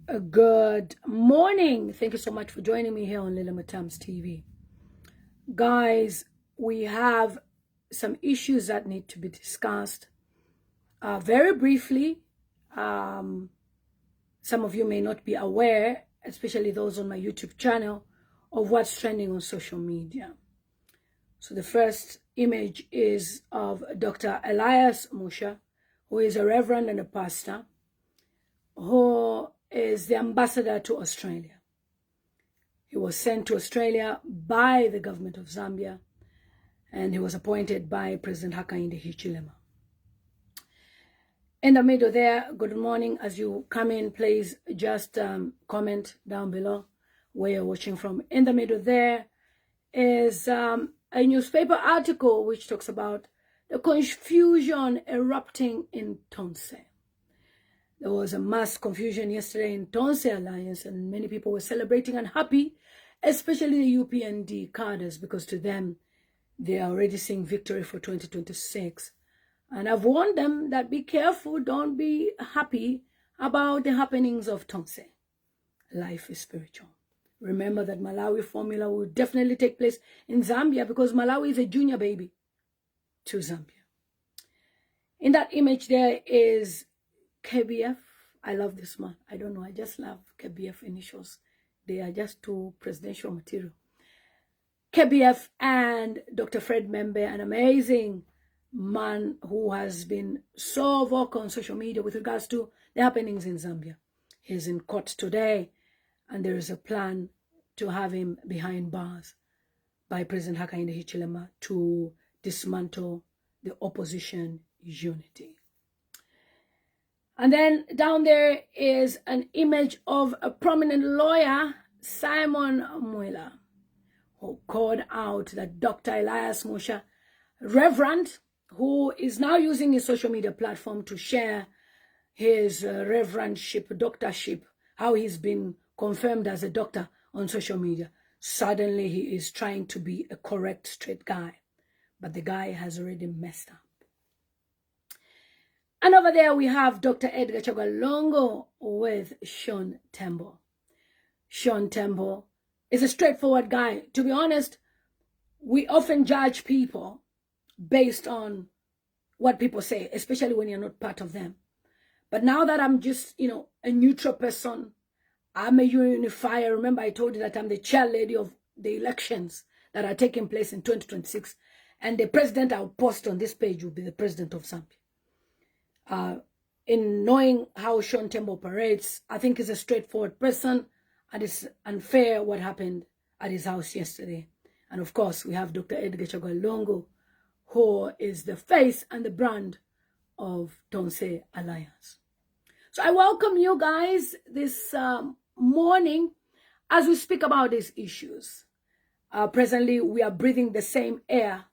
Good morning. Thank you so much for joining me here on Mutambo TV. Guys, we have some issues that need to be discussed. Very briefly, some of you may not be aware, especially those on my YouTube channel, of what's trending on social media. So the first image is of Dr. Elias Musha, who is a reverend and a pastor, who is the ambassador to Australia. He was sent to Australia by the government of Zambia, and he was appointed by President Hakainde Hichilema. In the middle there, good morning. As you come in, please just comment down below where you're watching from. In the middle there is a newspaper article which talks about the confusion erupting in Tonse. There was a mass confusion yesterday in Tonse Alliance, and many people were celebrating and happy, especially the UPND cadres, because to them, they are already seeing victory for 2026. And I've warned them that be careful, don't be happy about the happenings of Tonse. Life is spiritual. Remember that Malawi formula will definitely take place in Zambia, because Malawi is a junior baby to Zambia. In that image there is KBF. I love this man. I don't know. I just love KBF initials. They are just too presidential material. KBF and Dr. Fred Membe, an amazing man who has been so vocal on social media with regards to the happenings in Zambia. He's in court today, and there is a plan to have him behind bars by President Hakainde Hichilema to dismantle the opposition unity. And then down there is an image of a prominent lawyer, Simon Mwela, who called out that Dr. Elias Musha, Reverend, who is now using his social media platform to share his reverendship, doctorship, how he's been confirmed as a doctor on social media. Suddenly he is trying to be a correct, straight guy. But the guy has already messed up. And over there we have Dr. Edgar Chagalongo with Sean Tembo. Sean Tembo is a straightforward guy. To be honest, we often judge people based on what people say, especially when you're not part of them. But now that I'm just, a neutral person, I'm a unifier. Remember, I told you that I'm the chairlady of the elections that are taking place in 2026. And the president I'll post on this page will be the president of Zambia. In knowing how Sean Tembo operates, I think he's a straightforward person, and it's unfair what happened at his house yesterday. And of course, we have Dr. Edgar Chagalongo, who is the face and the brand of Tonse Alliance. So I welcome you guys this morning as we speak about these issues. Presently, we are breathing the same air,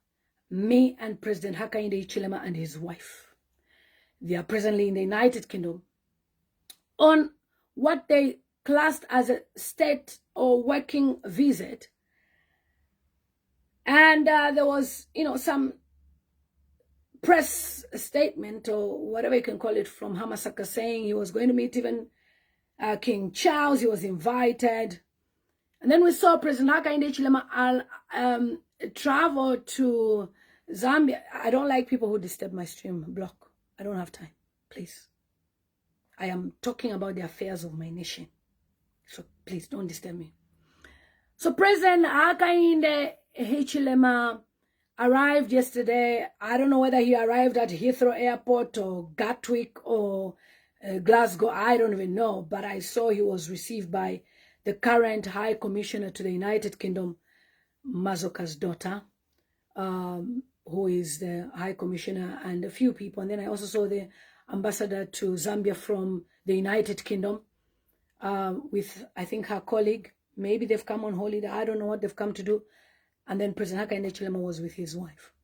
me and President Hakainde Hichilema and his wife. They are presently in the United Kingdom on what they classed as a state or working visit. And there was, some press statement or whatever you can call it from Hamasaka saying he was going to meet even King Charles. He was invited. And then we saw President Hakainde Hichilema travel to Zambia. I don't like people who disturb my stream. Block. I don't have time, please. I am talking about the affairs of my nation. So please don't disturb me. So President Hakainde Hichilema arrived yesterday. I don't know whether he arrived at Heathrow Airport or Gatwick or Glasgow. I don't even know. But I saw he was received by the current High Commissioner to the United Kingdom, Mazoka's daughter, who is the High Commissioner, and a few people. And then I also saw the ambassador to Zambia from the United Kingdom with, I think, her colleague. Maybe they've come on holiday. I don't know what they've come to do. And then President Hakainde Hichilema was with his wife.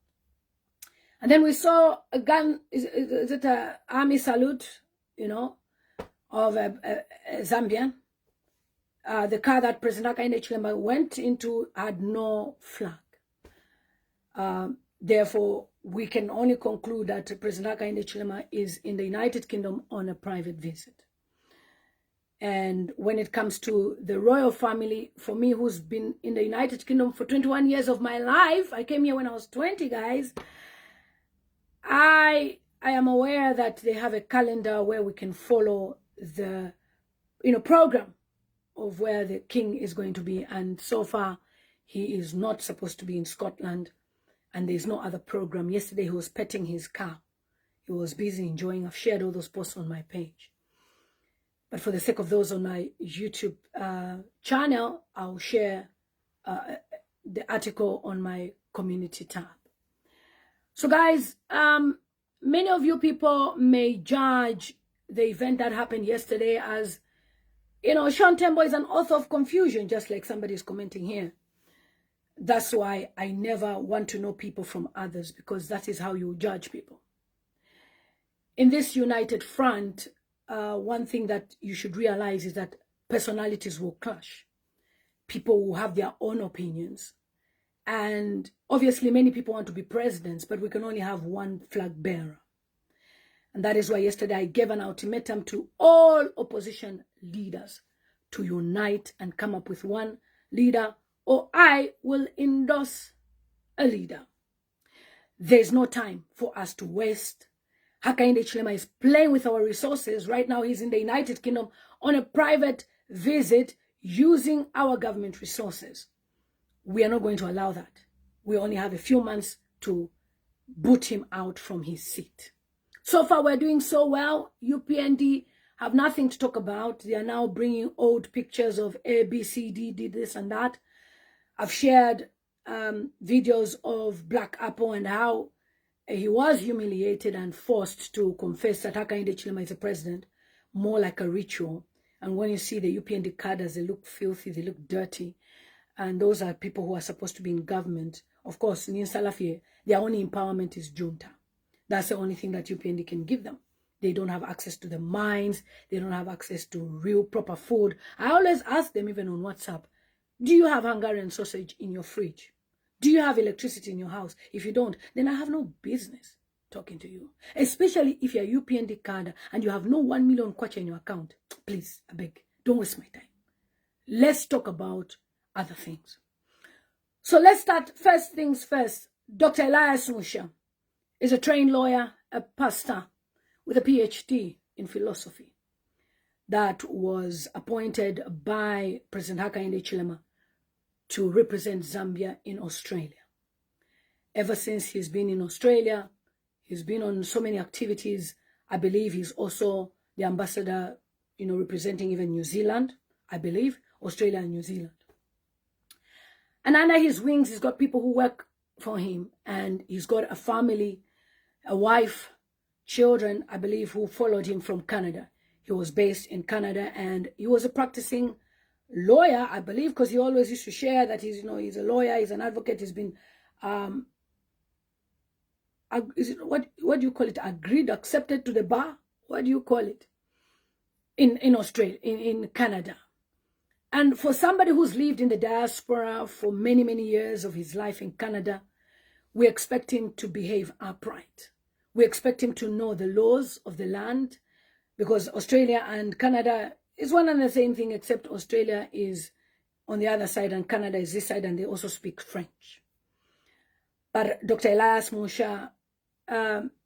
And then we saw a gun, is it an army salute, of a Zambian. The car that President Hakainde Hichilema went into had no flag. Therefore, we can only conclude that President Hakainde Hichilema is in the United Kingdom on a private visit. And when it comes to the royal family, for me, who's been in the United Kingdom for 21 years of my life, I came here when I was 20, guys. I am aware that they have a calendar where we can follow the, program of where the king is going to be. And so far, he is not supposed to be in Scotland, and there's no other program. Yesterday, he was petting his cow. He was busy enjoying. I've shared all those posts on my page. But for the sake of those on my YouTube channel, I'll share the article on my community tab. So guys, many of you people may judge the event that happened yesterday as, Mutambo is an author of confusion, just like somebody's commenting here. That's why I never want to know people from others, because that is how you judge people. In this united front, one thing that you should realize is that personalities will clash. People will have their own opinions. And obviously, many people want to be presidents, but we can only have one flag bearer. And that is why yesterday I gave an ultimatum to all opposition leaders to unite and come up with one leader, or I will endorse a leader. There's no time for us to waste. Hakainde Hichilema is playing with our resources. Right now, he's in the United Kingdom on a private visit using our government resources. We are not going to allow that. We only have a few months to boot him out from his seat. So far, we're doing so well. UPND have nothing to talk about. They are now bringing old pictures of A, B, C, D, did this and that. I've shared videos of Black Apple and how he was humiliated and forced to confess that Hakainde Hichilema is a president, more like a ritual. And when you see the UPND cadres, they look filthy, they look dirty. And those are people who are supposed to be in government. Of course, in Salafie, their only empowerment is junta. That's the only thing that UPND can give them. They don't have access to the mines. They don't have access to real proper food. I always ask them, even on WhatsApp, do you have Hungarian sausage in your fridge? Do you have electricity in your house? If you don't, then I have no business talking to you. Especially if you're a UPND card and you have no 1 million kwacha in your account. Please, I beg, don't waste my time. Let's talk about other things. So let's start. First things first. Dr. Elias Musha is a trained lawyer, a pastor with a PhD in philosophy that was appointed by President Hakainde Hichilema to represent Zambia in Australia. Ever since he's been in Australia, he's been on so many activities. I believe he's also the ambassador, representing even New Zealand, I believe, Australia and New Zealand. And under his wings, he's got people who work for him, and he's got a family, a wife, children, I believe, who followed him from Canada. He was based in Canada, and he was a practicing lawyer, I believe, because he always used to share that he's a lawyer, he's an advocate, he's been what do you call it, accepted to the bar? What do you call it? In Australia, in Canada. And for somebody who's lived in the diaspora for many, many years of his life in Canada, we expect him to behave upright. We expect him to know the laws of the land, because Australia and Canada is one and the same thing, except Australia is on the other side and Canada is this side, and they also speak French. But Dr. Elias Musha,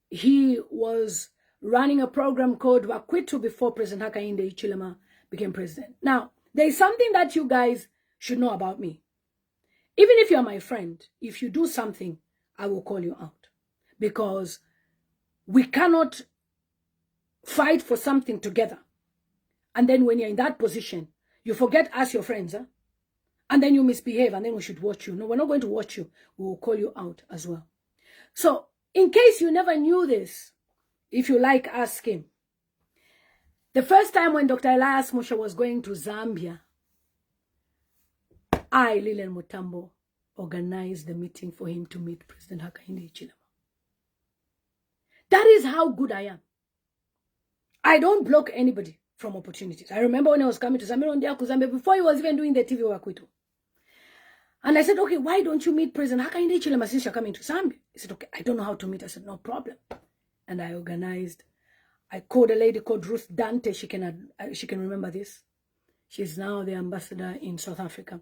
he was running a program called Wakwitu before President Hakainde Hichilema became president. Now, there is something that you guys should know about me. Even if you're my friend, if you do something, I will call you out. Because we cannot fight for something together. And then when you're in that position, you forget us, your friends, huh? And then you misbehave, and then we should watch you. No, we're not going to watch you. We will call you out as well. So, in case you never knew this, if you like, ask him. The first time when Dr. Elias Musha was going to Zambia, I, Lillian Mutambo, organized the meeting for him to meet President Hakainde Hichilema. That is how good I am. I don't block anybody from opportunities. I remember when I was coming to Zambia, before he was even doing the TV Wakwitu. And I said, okay, why don't you meet President Hakainde Hichilema since you're coming to Zambia? He said, okay, I don't know how to meet. I said, no problem. And I organized I called a lady called Resign.Tonse. She can remember this. She's now the ambassador in South Africa.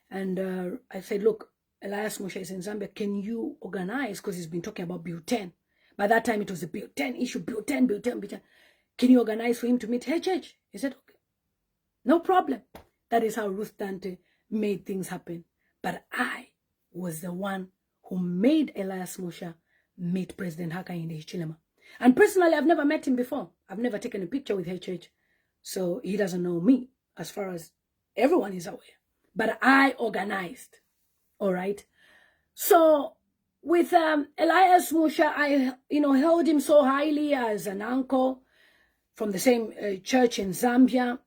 And I said, look, Elias Musha is in Zambia. Can you organize? Because he's been talking about Bill 10. By that time, it was the Bill 10 issue, Bill 10, Bill 10, Bill 10. Can you organize for him to meet HH? He said, okay, no problem. That is how Resign.Tonse made things happen. But I was the one who made Elias Musha meet President Hakainde Hichilema. And personally, I've never met him before. I've never taken a picture with HH. So he doesn't know me as far as everyone is aware. But I organized. All right. So with Elias Musha, I held him so highly as an uncle from the same church in Zambia.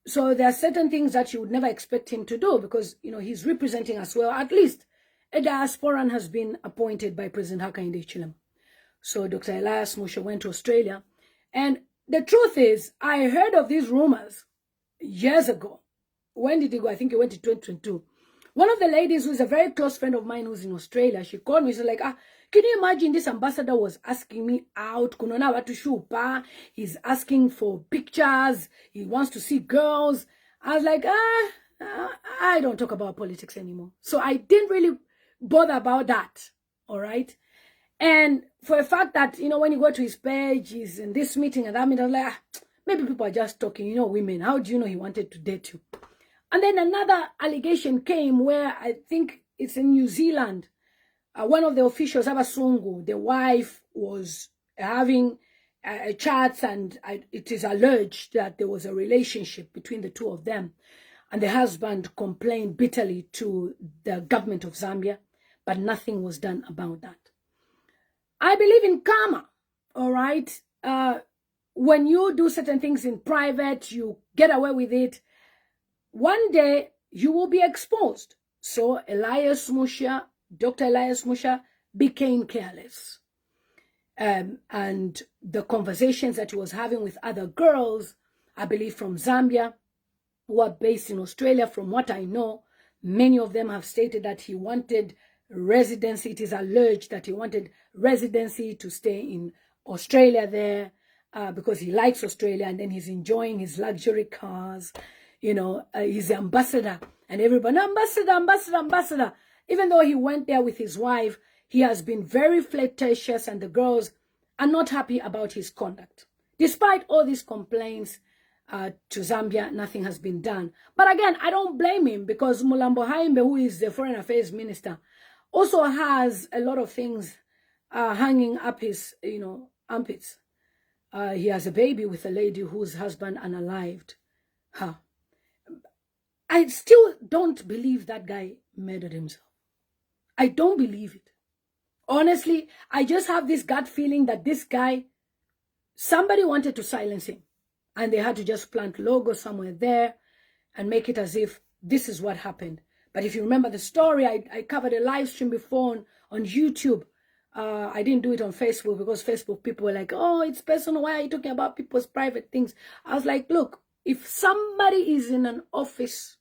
So there are certain things that you would never expect him to do because, he's representing us well. At least a diasporan has been appointed by President Hakainde Hichilema. So Dr. Elias Musha went to Australia. And the truth is, I heard of these rumors years ago. When did he go? I think he went to 2022. One of the ladies who is a very close friend of mine who's in Australia, she called me. She's like, can you imagine this ambassador was asking me out? Kunona watu shupa. He's asking for pictures. He wants to see girls. I was like, I don't talk about politics anymore. So I didn't really bother about that. All right. And for a fact that, when you go to his page, he's in this meeting and that meeting, I was like, maybe people are just talking, women. How do you know he wanted to date you? And then another allegation came where I think it's in New Zealand. One of the officials, Abasungu, the wife was having chats and it is alleged that there was a relationship between the two of them. And the husband complained bitterly to the government of Zambia, but nothing was done about that. I believe in karma, all right? When you do certain things in private, you get away with it. One day, you will be exposed. So Elias Musha, Dr. Elias Musha became careless. And the conversations that he was having with other girls, I believe from Zambia, who are based in Australia, from what I know, many of them have stated that he wanted residency. It is alleged that he wanted residency to stay in Australia there because he likes Australia and then he's enjoying his luxury cars. He's the ambassador and everybody, ambassador. Even though he went there with his wife, he has been very flirtatious and the girls are not happy about his conduct. Despite all these complaints to Zambia, nothing has been done. But again, I don't blame him because Mutambo, who is the foreign affairs minister, also has a lot of things hanging up his, armpits. He has a baby with a lady whose husband unalived her. I still don't believe that guy murdered himself. I don't believe it. Honestly, I just have this gut feeling that this guy, somebody wanted to silence him. And they had to just plant logo somewhere there and make it as if this is what happened. But if you remember the story, I covered a live stream before on YouTube. I didn't do it on Facebook because Facebook people were like, oh, it's personal. Why are you talking about people's private things? I was like, look, if somebody is in an office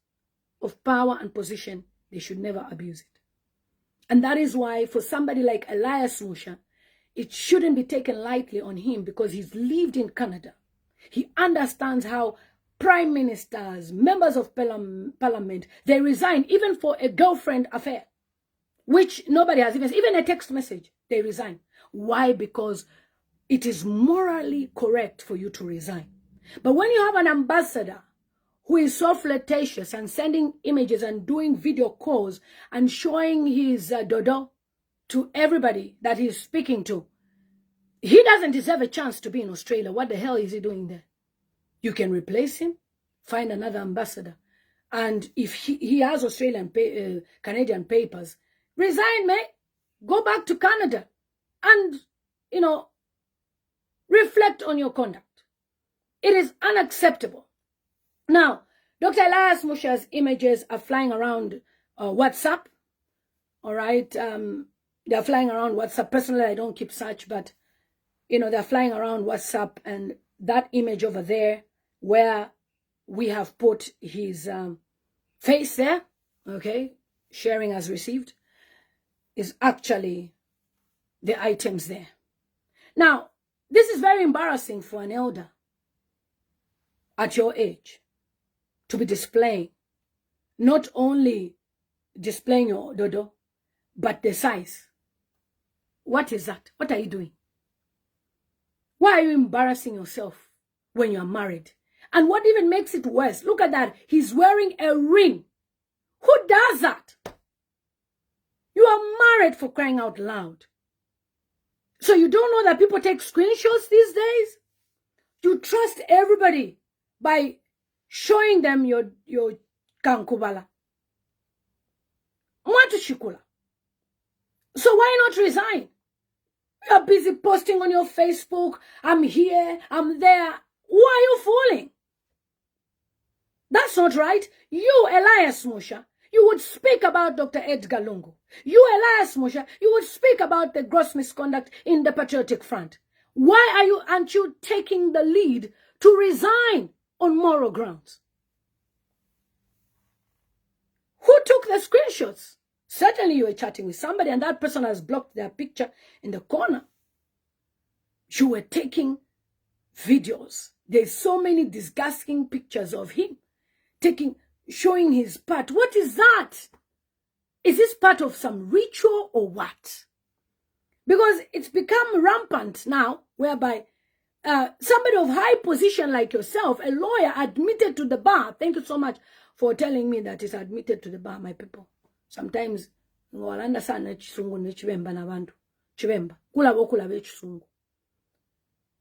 of power and position, they should never abuse it. And that is why for somebody like Elias Musha, it shouldn't be taken lightly on him because he's lived in Canada. He understands how prime ministers, members of parliament, they resign even for a girlfriend affair, which nobody has even a text message, they resign. Why? Because it is morally correct for you to resign. But when you have an ambassador who is so flirtatious and sending images and doing video calls and showing his dodo to everybody that he's speaking to, he doesn't deserve a chance to be in Australia. What the hell is he doing there? You can replace him, find another ambassador. And if he has Australian, Canadian papers, resign, mate. Go back to Canada and, reflect on your conduct. It is unacceptable. Now, Dr. Elias Musha's images are flying around WhatsApp. All right. They're flying around WhatsApp. Personally, I don't keep such, but, they're flying around WhatsApp. And that image over there where we have put his face there, okay, sharing as received, is actually the items there. Now, This is very embarrassing for an elder at your age to be displaying, not only displaying your dodo, but the size. What is that? What are you doing? Why are you embarrassing yourself when you are married? And what even makes it worse, look at that. He's wearing a ring. Who does that? You are married, for crying out loud. So you don't know that people take screenshots these days? You trust everybody by showing them your kankubala. Mwatu shikula. So why not resign? You're busy posting on your Facebook, I'm here, I'm there. Who are you fooling? That's not right. You, Elias Musha, you would speak about Dr. Edgar Lungu. You, Elias Musha, you would speak about the gross misconduct in the Patriotic Front. Why aren't you taking the lead to resign on moral grounds? Who took the screenshots? Certainly you were chatting with somebody and that person has blocked their picture in the corner. You were taking videos. There's so many disgusting pictures of him showing his part. What is that? Is this part of some ritual or what? Because it's become rampant now, whereby somebody of high position like yourself, a lawyer admitted to the bar. Thank you so much for telling me that it's admitted to the bar, my people. Sometimes,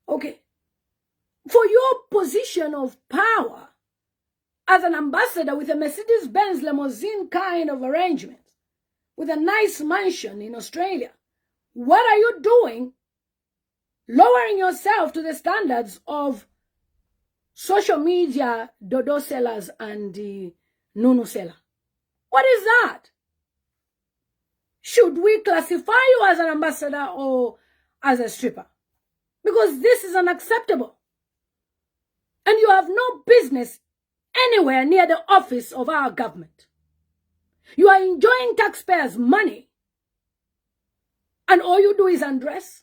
okay, for your position of power as an ambassador with a Mercedes-Benz limousine kind of arrangement, with a nice mansion in Australia, what are you doing lowering yourself to the standards of social media dodo sellers and the nunu seller? What is that? Should we classify you as an ambassador or as a stripper? Because this is unacceptable. And you have no business anywhere near the office of our government. You are enjoying taxpayers' money. And all you do is undress.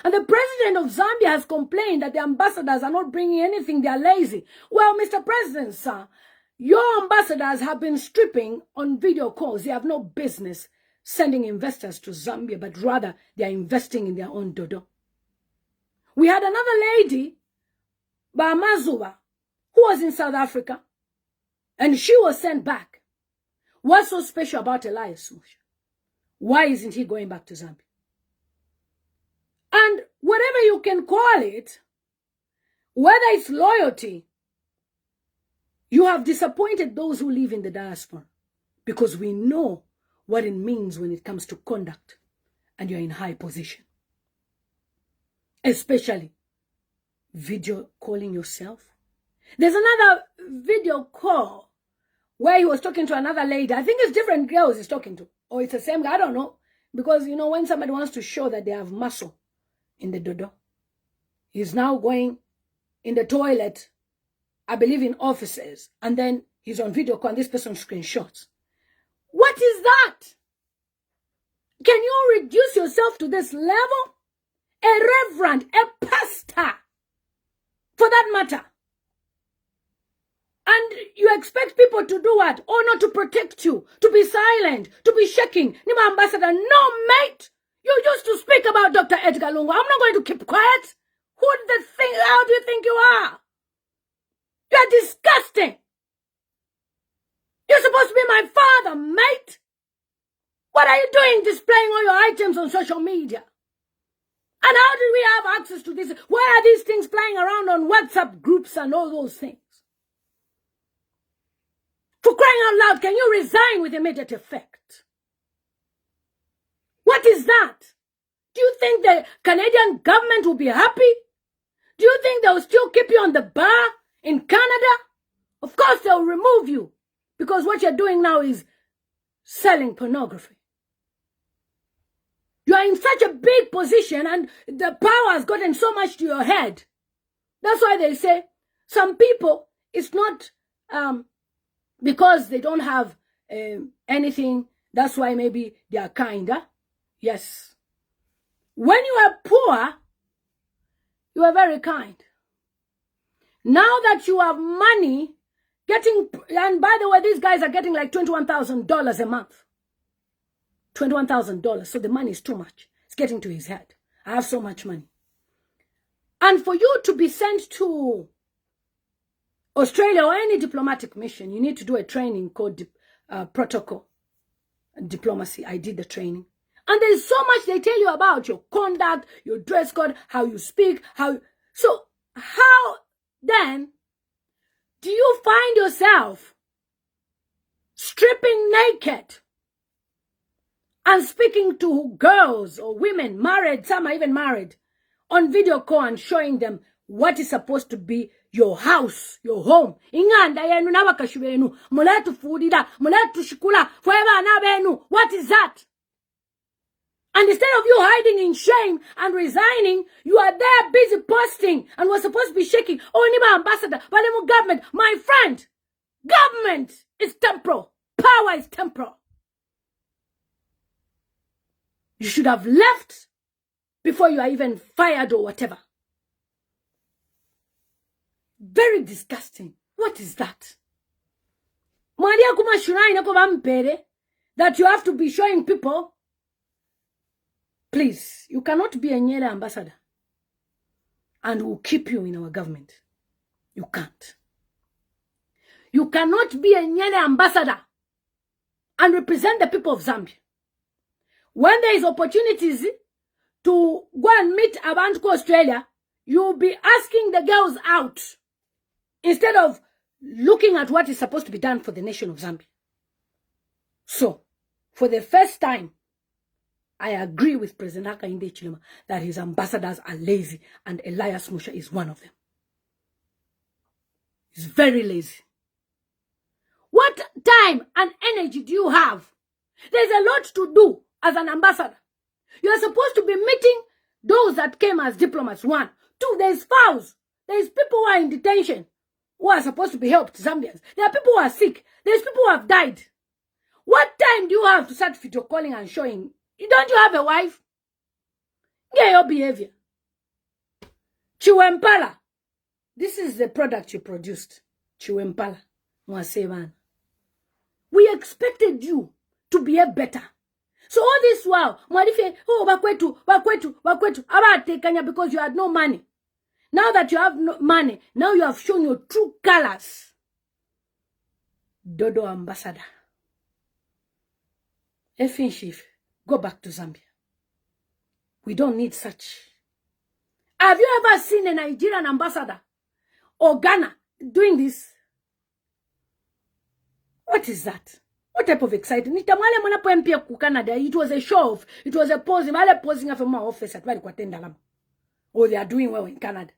And the president of Zambia has complained that the ambassadors are not bringing anything, they are lazy. Well, Mr. President, sir, your ambassadors have been stripping on video calls. They have no business sending investors to Zambia, but rather they are investing in their own dodo. We had another lady, Bamazuba, who was in South Africa, and she was sent back. What's so special about Elias Musha? Why isn't he going back to Zambia? And whatever you can call it, whether it's loyalty, you have disappointed those who live in the diaspora, because we know what it means when it comes to conduct and you're in high position. Especially video calling yourself. There's another video call where he was talking to another lady. I think it's different girls he's talking to. Or it's the same guy, I don't know. Because, you know, when somebody wants to show that they have muscle in the dodo, he's now going in the toilet, I believe in offices, and then he's on video call and this person screenshots. What is that? Can you reduce yourself to this level? A reverend, a pastor, for that matter. And you expect people to do what? Or not to protect you, to be silent, to be shaking. Nima ambassador, no mate. You used to speak about Dr. Edgar Lungu. I'm not going to keep quiet. How do you think you are? You're disgusting. You're supposed to be my father, mate. What are you doing displaying all your items on social media? And how did we have access to this? Why are these things flying around on WhatsApp groups and all those things? For crying out loud, can you resign with immediate effect? What is that? Do you think the Canadian government will be happy? Do you think they'll still keep you on the bar in Canada? Of course they'll remove you, because what you're doing now is selling pornography. You are in such a big position and the power has gotten so much to your head. That's why they say some people, it's not because they don't have anything, that's why maybe they are kinder. Yes. When you are poor, You are very kind. Now that you have money, and by the way, these guys are getting like $21,000 a month. $21,000. So the money is too much. It's getting to his head. I have so much money. And for you to be sent to Australia or any diplomatic mission, you need to do a training called protocol diplomacy. I did the training. And there's so much they tell you about your conduct, your dress code, how you speak, So how then do you find yourself stripping naked and speaking to girls or women, married, some are even married, on video call and showing them what is supposed to be your house, your home? Inganda yenu nabakashu benu, muletu fudida, muletu shikula, forever anabenu. What is that? And instead of you hiding in shame and resigning, you are there busy posting and we're supposed to be shaking. Oh, Niba ambassador, Balemu government. My friend, government is temporal. Power is temporal. You should have left before you are even fired or whatever. Very disgusting. What is that? That you have to be showing people. Please, you cannot be a Nyele ambassador and we'll keep you in our government. You can't. You cannot be a Nyele ambassador and represent the people of Zambia. When there is opportunities to go and meet Abantuko Australia, you'll be asking the girls out instead of looking at what is supposed to be done for the nation of Zambia. So, for the first time, I agree with President Hichilema that his ambassadors are lazy and Elias Musha is one of them. He's very lazy. What time and energy do you have? There's a lot to do as an ambassador. You are supposed to be meeting those that came as diplomats. 1. 2, there's fouls. There's people who are in detention who are supposed to be helped, Zambians. There are people who are sick. There's people who have died. What time do you have to start video calling and showing? Don't you have a wife? Get your behavior. Chiwempala. This is the product you produced. Chiwempala. Mwasevan. We expected you to behave better. So all this while, Mwadife, oh, bakwetu, abatekanya because you had no money. Now that you have no money, now you have shown your true colors. Dodo ambassador. Effing chief, go back to Zambia. We don't need such. Have you ever seen a Nigerian ambassador or Ghana doing this? What is that? What type of excitement? It was a show off. It was a posing. I'm posing from my office at Wadi. Oh, they are doing well in Canada.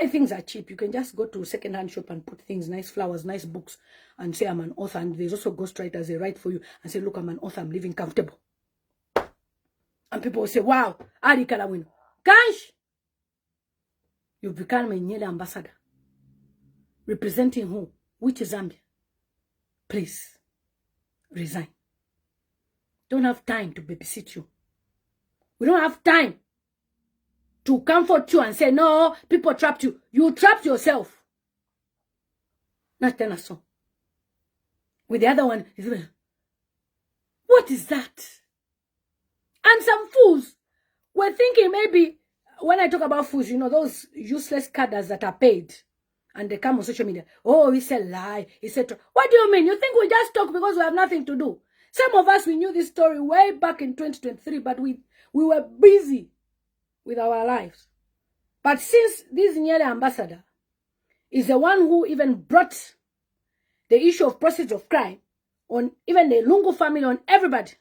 Things are cheap. You can just go to a second-hand shop and put things, nice flowers, nice books, and say I'm an author. And there's also ghostwriters, they write for you and say, look, I'm an author, I'm living comfortable. And people will say, wow, Ari Kalawino. Gosh! You've become a Nyele ambassador. Representing who? Which is Zambia? Please, resign. Don't have time to babysit you. We don't have time to comfort you and say, no, people trapped you. You trapped yourself. Not ten so. With the other one, what is that? And some fools were thinking maybe, when I talk about fools, you know, those useless cadres that are paid and they come on social media. Oh, it's a lie. It's a what do you mean? You think we just talk because we have nothing to do? Some of us, we knew this story way back in 2023, but we were busy with our lives. But since this Nyele ambassador is the one who even brought the issue of proceeds of crime on even the Lungu family, on everybody,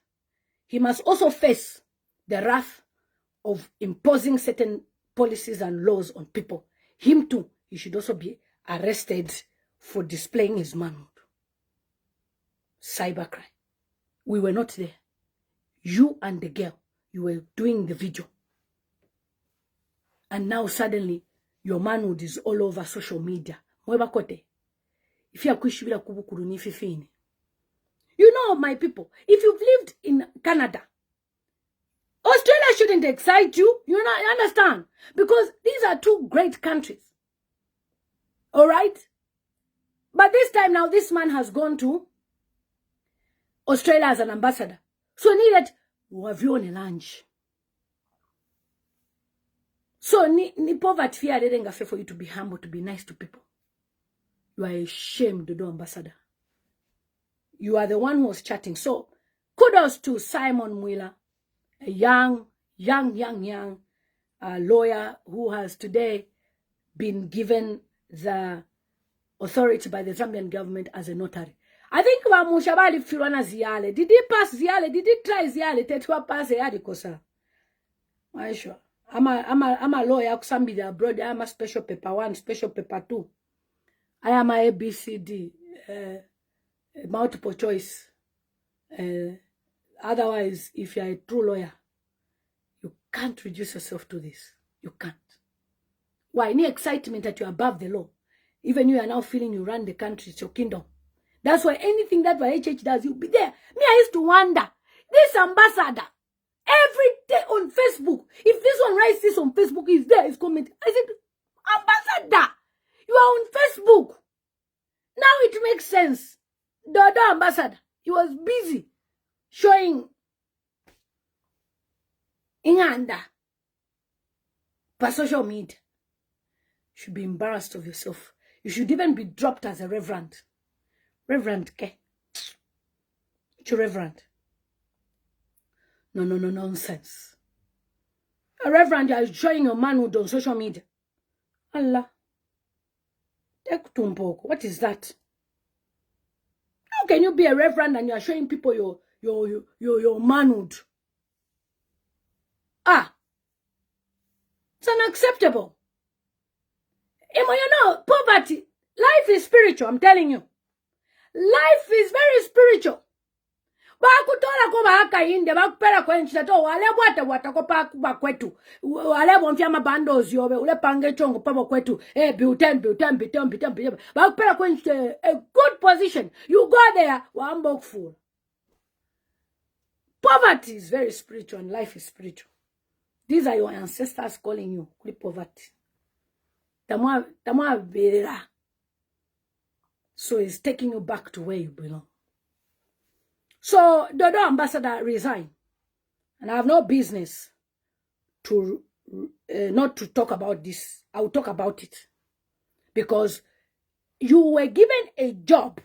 he must also face the wrath of imposing certain policies and laws on people. Him too, he should also be arrested for displaying his manhood. Cybercrime. We were not there. You and the girl, you were doing the video. And now suddenly, your manhood is all over social media. If you are you know, my people, if you've lived in Canada, Australia shouldn't excite you. You understand? Because these are two great countries. All right? But this time now, this man has gone to Australia as an ambassador. So needed, have you on a lunch? So ni poverty fear didn't for you to be humble, to be nice to people. You are ashamed to do ambassador. You are the one who was chatting. So kudos to Simon Mwila, a young lawyer who has today been given the authority by the Zambian government as a notary. I think Musha Filwana Ziale. Did he pass Ziale? Did he try Ziale? Tetwa pass Ziale kosa. I'm sure. I'm a lawyer. Somebody abroad. I'm a special paper 1, special paper 2. I am a ABCD, multiple choice. Otherwise, if you are a true lawyer, you can't reduce yourself to this. You can't. Why? Any excitement that you're above the law. Even you are now feeling you run the country, it's your kingdom. That's why anything that YHH does, you'll be there. Me, I used to wonder, this ambassador, every day on Facebook, if this one writes this on Facebook, he's there, he's commenting. I said, ambassador, you are on Facebook. Now it makes sense. The other ambassador, he was busy showing Inganda per social media. You should be embarrassed of yourself. You should even be dropped as a reverend. Reverend, okay? It's a reverend. No, nonsense. A reverend, you are showing your manhood on social media. Allah. What is that? How can you be a reverend and you are showing people your manhood? It's unacceptable. You know, poverty, life is spiritual, I'm telling you. Life is very spiritual. Bakutola ko bakainde bakupera kwenchi to wale bwata ko pa kwetu wale bonfya mabandos yobe ule pange chongo pabo kwetu biutem bakupera kwenchi a good position. You go there wambok full. Poverty is very spiritual and life is spiritual. These are your ancestors calling you poverty. Tamwa vera. So it's taking you back to where you belong. So Dodo ambassador resigned, and I have no business to not to talk about this. I will talk about it because you were given a job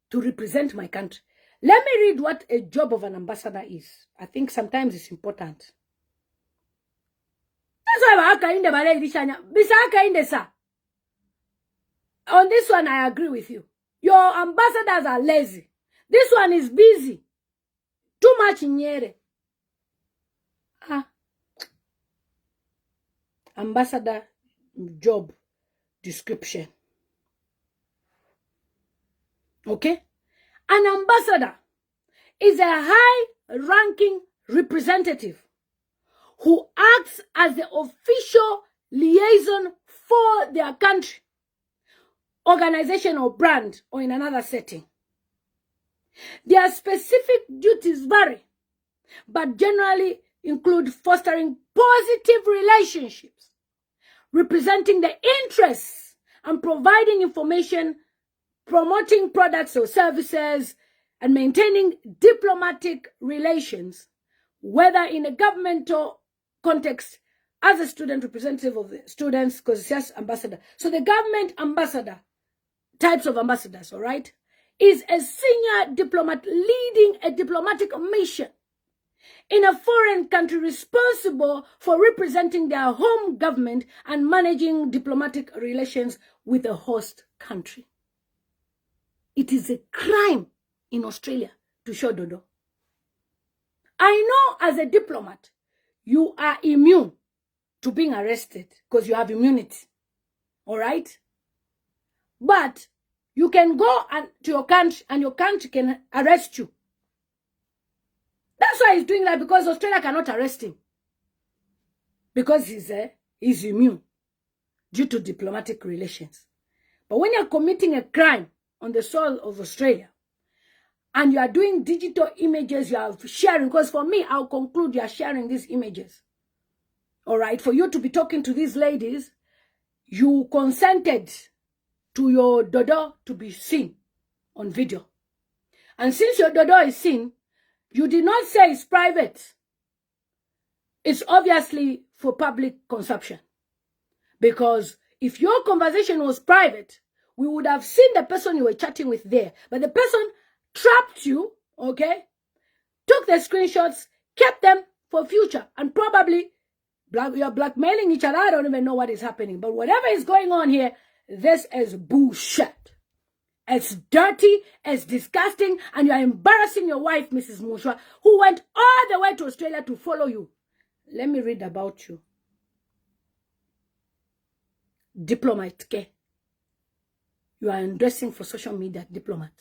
to represent my country. Let me read what a job of an ambassador is. I think sometimes it's important. That's why on this one I agree with you. Your ambassadors are lazy. This one is busy. Too much nyere. Ambassador job description. Okay? An ambassador is a high-ranking representative who acts as the official liaison for their country, organization or brand, or in another setting. Their specific duties vary, but generally include fostering positive relationships, representing the interests, and providing information, promoting products or services, and maintaining diplomatic relations, whether in a governmental context, as a student representative of the students, because it's just ambassador. So the government ambassador, types of ambassadors, all right, is a senior diplomat leading a diplomatic mission in a foreign country responsible for representing their home government and managing diplomatic relations with the host country. It is a crime in Australia to show Dodo. I know as a diplomat, you are immune to being arrested because you have immunity, all right? But you can go to your country and your country can arrest you. That's why he's doing that, because Australia cannot arrest him. Because he's immune due to diplomatic relations. But when you're committing a crime on the soil of Australia, and you are doing digital images, you are sharing, because for me, I'll conclude you are sharing these images. All right, for you to be talking to these ladies, you consented to your dodo to be seen on video. And since your dodo is seen, you did not say it's private. It's obviously for public consumption. Because if your conversation was private, we would have seen the person you were chatting with there. But the person trapped you, okay, took the screenshots, kept them for future, and probably you're blackmailing each other. I don't even know what is happening. But whatever is going on here, this is bullshit. It's dirty, it's disgusting, and you're embarrassing your wife, Mrs. Musha, who went all the way to Australia to follow you. Let me read about you. Diplomat, okay? You are endorsing for social media, diplomat.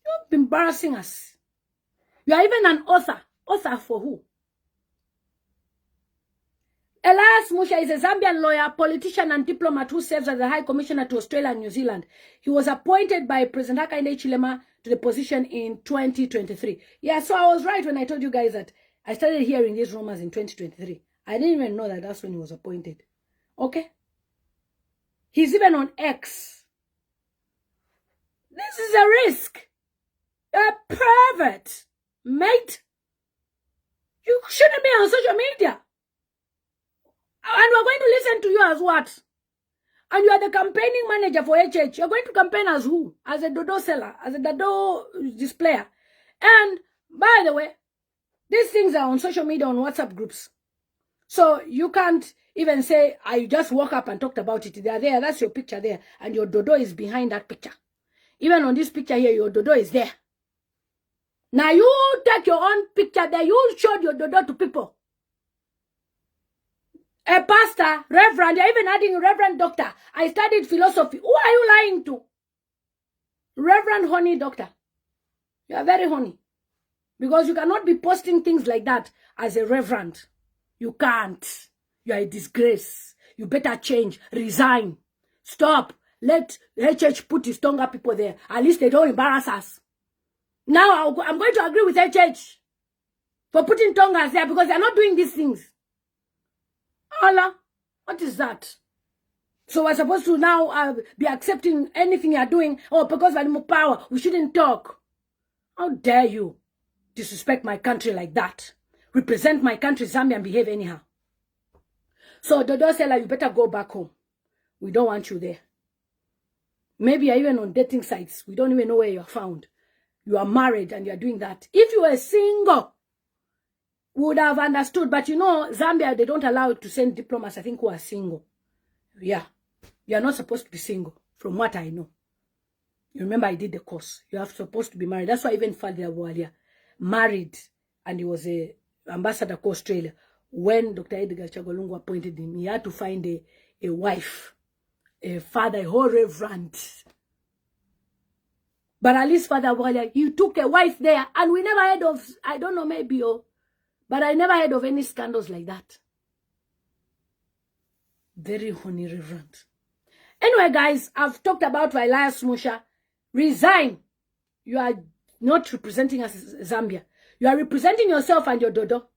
You're embarrassing us. You are even an author. Author for who? Elias Musha is a Zambian lawyer, politician, and diplomat who serves as the High Commissioner to Australia and New Zealand. He was appointed by President Hichilema to the position in 2023. Yeah, so I was right when I told you guys that I started hearing these rumors in 2023. I didn't even know that that's when he was appointed. Okay? He's even on X. This is a risk. You're a pervert, mate. You shouldn't be on social media. And we're going to listen to you as what? And you are the campaigning manager for HH. You're going to campaign as who? As a dodo seller, as a dodo displayer. And by the way, these things are on social media, on WhatsApp groups. So you can't even say, I just woke up and talked about it. They're there. That's your picture there. And your dodo is behind that picture. Even on this picture here, your dodo is there. Now you take your own picture there. You showed your dodo to people. A pastor, reverend, you're even adding reverend doctor. I studied philosophy. Who are you lying to? Reverend honey doctor. You are very honey. Because you cannot be posting things like that as a reverend. You can't. You are a disgrace. You better change. Resign. Stop. Let HH put his Tonga people there. At least they don't embarrass us. Now I'm going to agree with HH for putting Tongas there because they're not doing these things. Allah, what is that? So we're supposed to now be accepting anything you're doing. Oh, because we're more power, we shouldn't talk. How dare you disrespect my country like that? Represent my country, Zambia, and behave anyhow. So Dodo Seller, you better go back home. We don't want you there. Maybe you're even on dating sites. We don't even know where you're found. You are married and you're doing that. If you were single, would have understood. But you know, Zambia, they don't allow to send diplomats, I think, who are single. Yeah. You're not supposed to be single, from what I know. You remember I did the course. You are supposed to be married. That's why even Father Walia married, and he was a ambassador to Australia. When Dr. Edgar Chagolungu appointed him, he had to find a wife, a father, a whole reverend. But at least Father Walia, he took a wife there, and we never heard of, I don't know, maybe, but I never heard of any scandals like that. Very honey reverend. Anyway, guys, I've talked about Elias Musha. Resign. You are not representing us as Zambia. You are representing yourself and your dodo.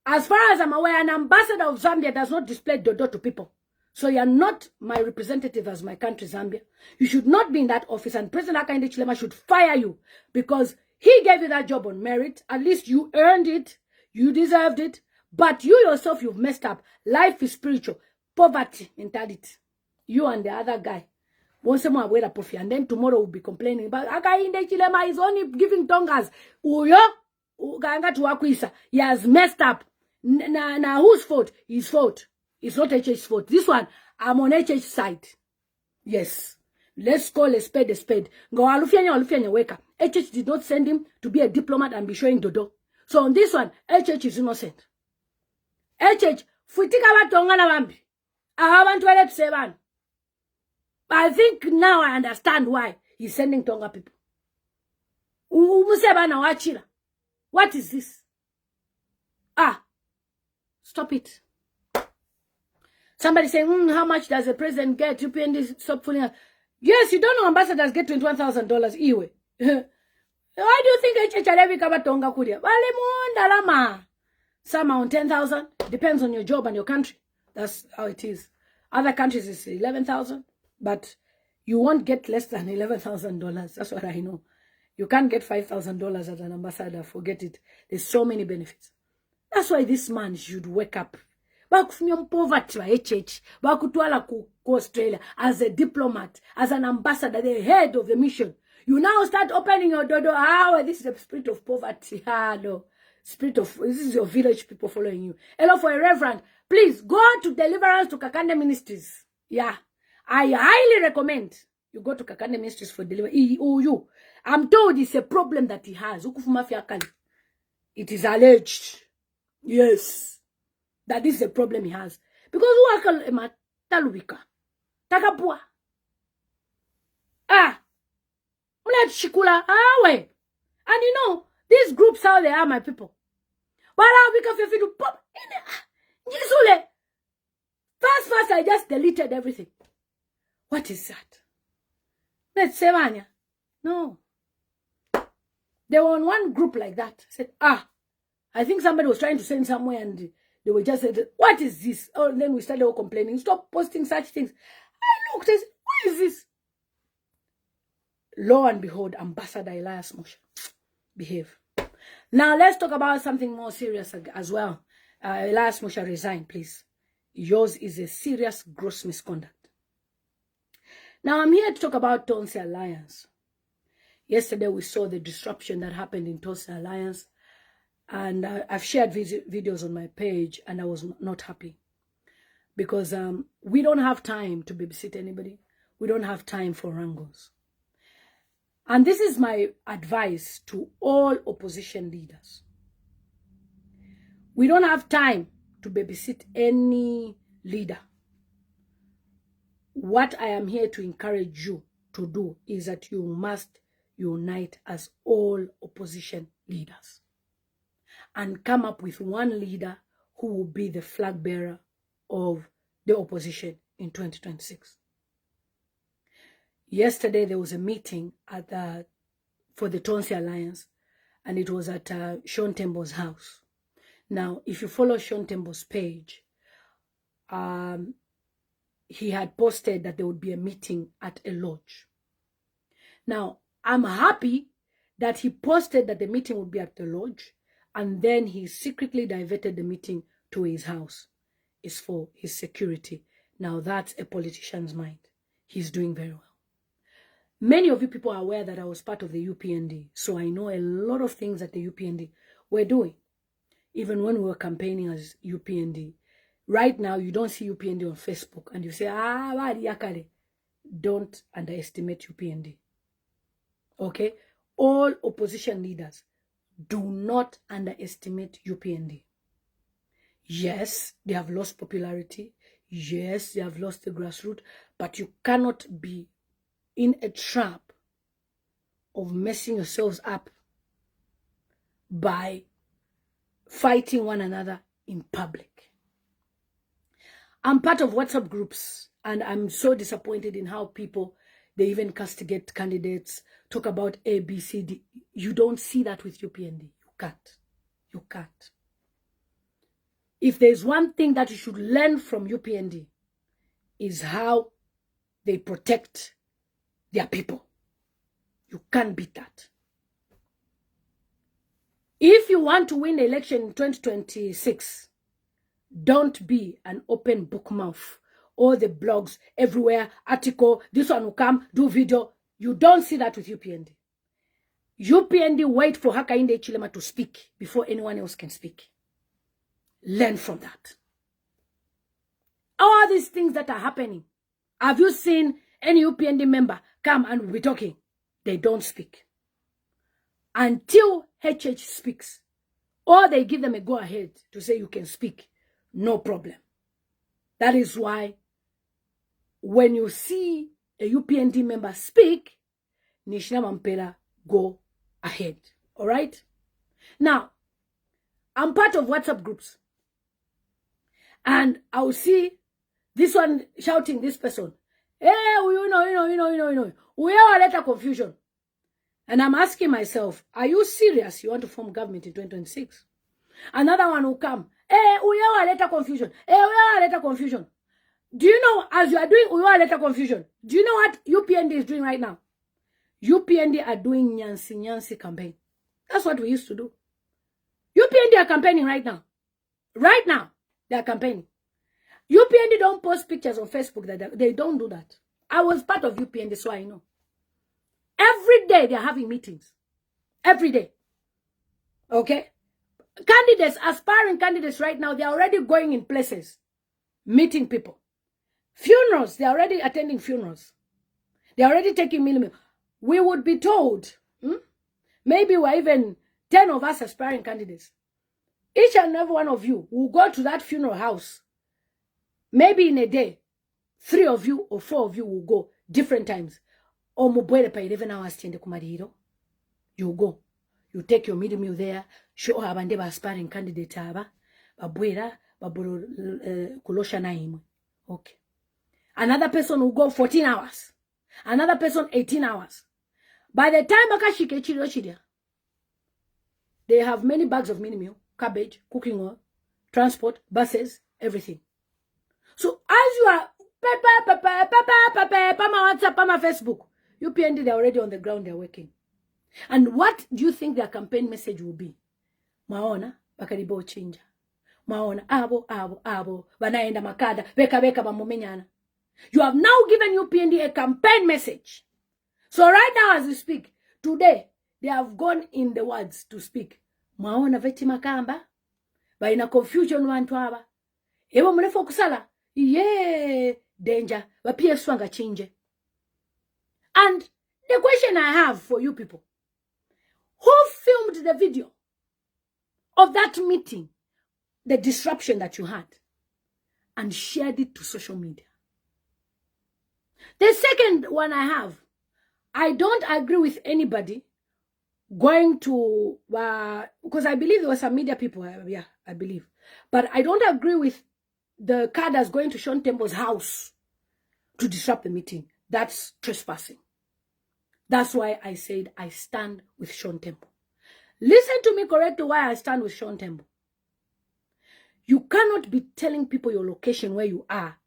As far as I'm aware, an ambassador of Zambia does not display dodo to people. So you are not my representative as my country, Zambia. You should not be in that office, and President Hichilema should fire you because he gave you that job on merit. At least you earned it. You deserved it. But you yourself, you've messed up. Life is spiritual. Poverty mentality. You and the other guy. And then tomorrow we'll be complaining about Hichilema is only giving tongas. He has messed up. Now whose fault? His fault. It's not HH's fault. This one, I'm on HH's side. Yes. Let's call a spade a spade. HH did not send him to be a diplomat and be showing dodo. So on this one, HH is innocent. HH, futika watongana wambi. Ahabantu wale tuseban. I think now I understand why he's sending Tonga people. Umusebana wachira. What is this? Stop it. Somebody saying, how much does the president get? You pay this, stop fooling us. Yes, you don't know ambassadors get $21,000 iwe. Why do you think HHLV kabatonga kudia? Wale muondalama. Some are on 10,000. Depends on your job and your country. That's how it is. Other countries is 11,000, but you won't get less than $11,000. That's what I know. You can't get $5,000 as an ambassador. Forget it. There's so many benefits. That's why this man should wake up. Bakufumia poverty wa HH. Bakutwala ku Australia as a diplomat, as an ambassador, the head of the mission. You now start opening your dodo. This is the spirit of poverty. No. Spirit of, this is your village people following you. Hello, for a reverend, please go to Deliverance to Kakande Ministries. Yeah. I highly recommend you go to Kakande Ministries for deliverance. I'm told it's a problem that he has. It is alleged. Yes. That is a problem he has. Because talubika. Takapua. Mlet shikula. And you know, these groups, how they are, my people. But First, I just deleted everything. What is that? Let's say, no. They were on one group like that. I said, I think somebody was trying to send somewhere and they were just said, what is this? Oh, and then we started all complaining. Stop posting such things. I looked, I said, what is this? Lo and behold, Ambassador Elias Musha. Behave. Now, let's talk about something more serious as well. Elias Musha, resign, please. Yours is a serious, gross misconduct. Now, I'm here to talk about Tonse Alliance. Yesterday, we saw the disruption that happened in Tonse Alliance. And I've shared videos on my page, and I was not happy. Because we don't have time to babysit anybody. We don't have time for wrangles. And this is my advice to all opposition leaders. We don't have time to babysit any leader. What I am here to encourage you to do is that you must unite as all opposition leaders and come up with one leader who will be the flag bearer of the opposition in 2026. Yesterday, there was a meeting for the Tonse Alliance, and it was at Sean Tembo's house. Now, if you follow Sean Tembo's page, he had posted that there would be a meeting at a lodge. Now, I'm happy that he posted that the meeting would be at the lodge, and then he secretly diverted the meeting to his house. It's for his security. Now, that's a politician's mind. He's doing very well. Many of you people are aware that I was part of the UPND, so I know a lot of things that the UPND were doing, even when we were campaigning as UPND. Right now, you don't see UPND on Facebook, and you say, don't underestimate UPND. Okay? All opposition leaders, do not underestimate UPND. Yes, they have lost popularity. Yes, they have lost the grassroots, but you cannot be in a trap of messing yourselves up by fighting one another in public. I'm part of WhatsApp groups, and I'm so disappointed in how people, they even castigate candidates, talk about A, B, C, D. You don't see that with UPND. You can't. You can't. If there's one thing that you should learn from UPND, is how they protect their people. You can't beat that. If you want to win the election in 2026, don't be an open book mouth. All the blogs everywhere, article, this one will come, do video. You don't see that with UPND. UPND wait for Hakainde Hichilema to speak before anyone else can speak. Learn from that. All these things that are happening. Have you seen any UPND member come and we'll be talking? They don't speak. Until HH speaks, or they give them a go-ahead to say you can speak, no problem. That is why when you see a UPND member speak, Nishina Mampela, go ahead. All right? Now, I'm part of WhatsApp groups. And I'll see this one shouting this person. You know. We are let confusion. And I'm asking myself, are you serious? You want to form government in 2026? Another one will come. We are let confusion. We are let confusion. Do you know, as you are doing we are let confusion, do you know what UPND is doing right now? UPND are doing Nyansi campaign. That's what we used to do. UPND are campaigning right now. Right now, they are campaigning. UPND don't post pictures on Facebook. They don't do that. I was part of UPND, so I know. Every day they're having meetings. Every day. Okay? Candidates, aspiring candidates right now, they're already going in places, meeting people. Funerals, they're already attending funerals. They're already taking million. We would be told, maybe we're even 10 of us aspiring candidates. Each and every one of you will go to that funeral house. Maybe in a day, 3 of you or 4 of you will go different times. Or mubwele pa 11 hours tiende kumariro. You go. You take your middle meal there. Show abande ba aspiring candidate aba. Babwera, baburo kulosha na imwe. Okay. Another person will go 14 hours. Another person 18 hours. By the time akashike chiria, they have many bags of mini meal, cabbage, cooking oil, transport, buses, everything. So as you are Pama WhatsApp, Pama Facebook, UPND, they're already on the ground, they're working. And what do you think their campaign message will be? Maona, bakaribo chinja. Maona, abo, banaenda makada, beka bamumenyana. You have now given UPND a campaign message. So right now as we speak, today, they have gone in the words to speak. Maona veti makamba, baina confusion wantu aba. Ewa mrefu kusala, danger, wapia swanga chinje. And the question I have for you people, who filmed the video of that meeting, the disruption that you had, and shared it to social media? The second one I have, I don't agree with anybody going to, because I believe there were some media people, I believe. But I don't agree with the cadres going to Mutambo's house to disrupt the meeting. That's trespassing. That's why I said I stand with Mutambo. Listen to me correctly why I stand with Mutambo. You cannot be telling people your location where you are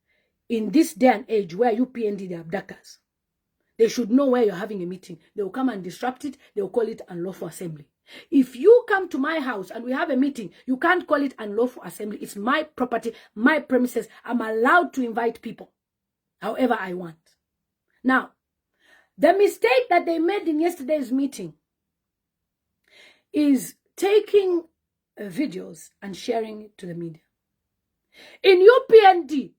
in this day and age where UPND the abductors. They should know where you're having a meeting. They will come and disrupt it. They will call it unlawful assembly. If you come to my house and we have a meeting, you can't call it unlawful assembly. It's my property, my premises. I'm allowed to invite people however I want. Now, the mistake that they made in yesterday's meeting is taking videos and sharing it to the media. In UPND,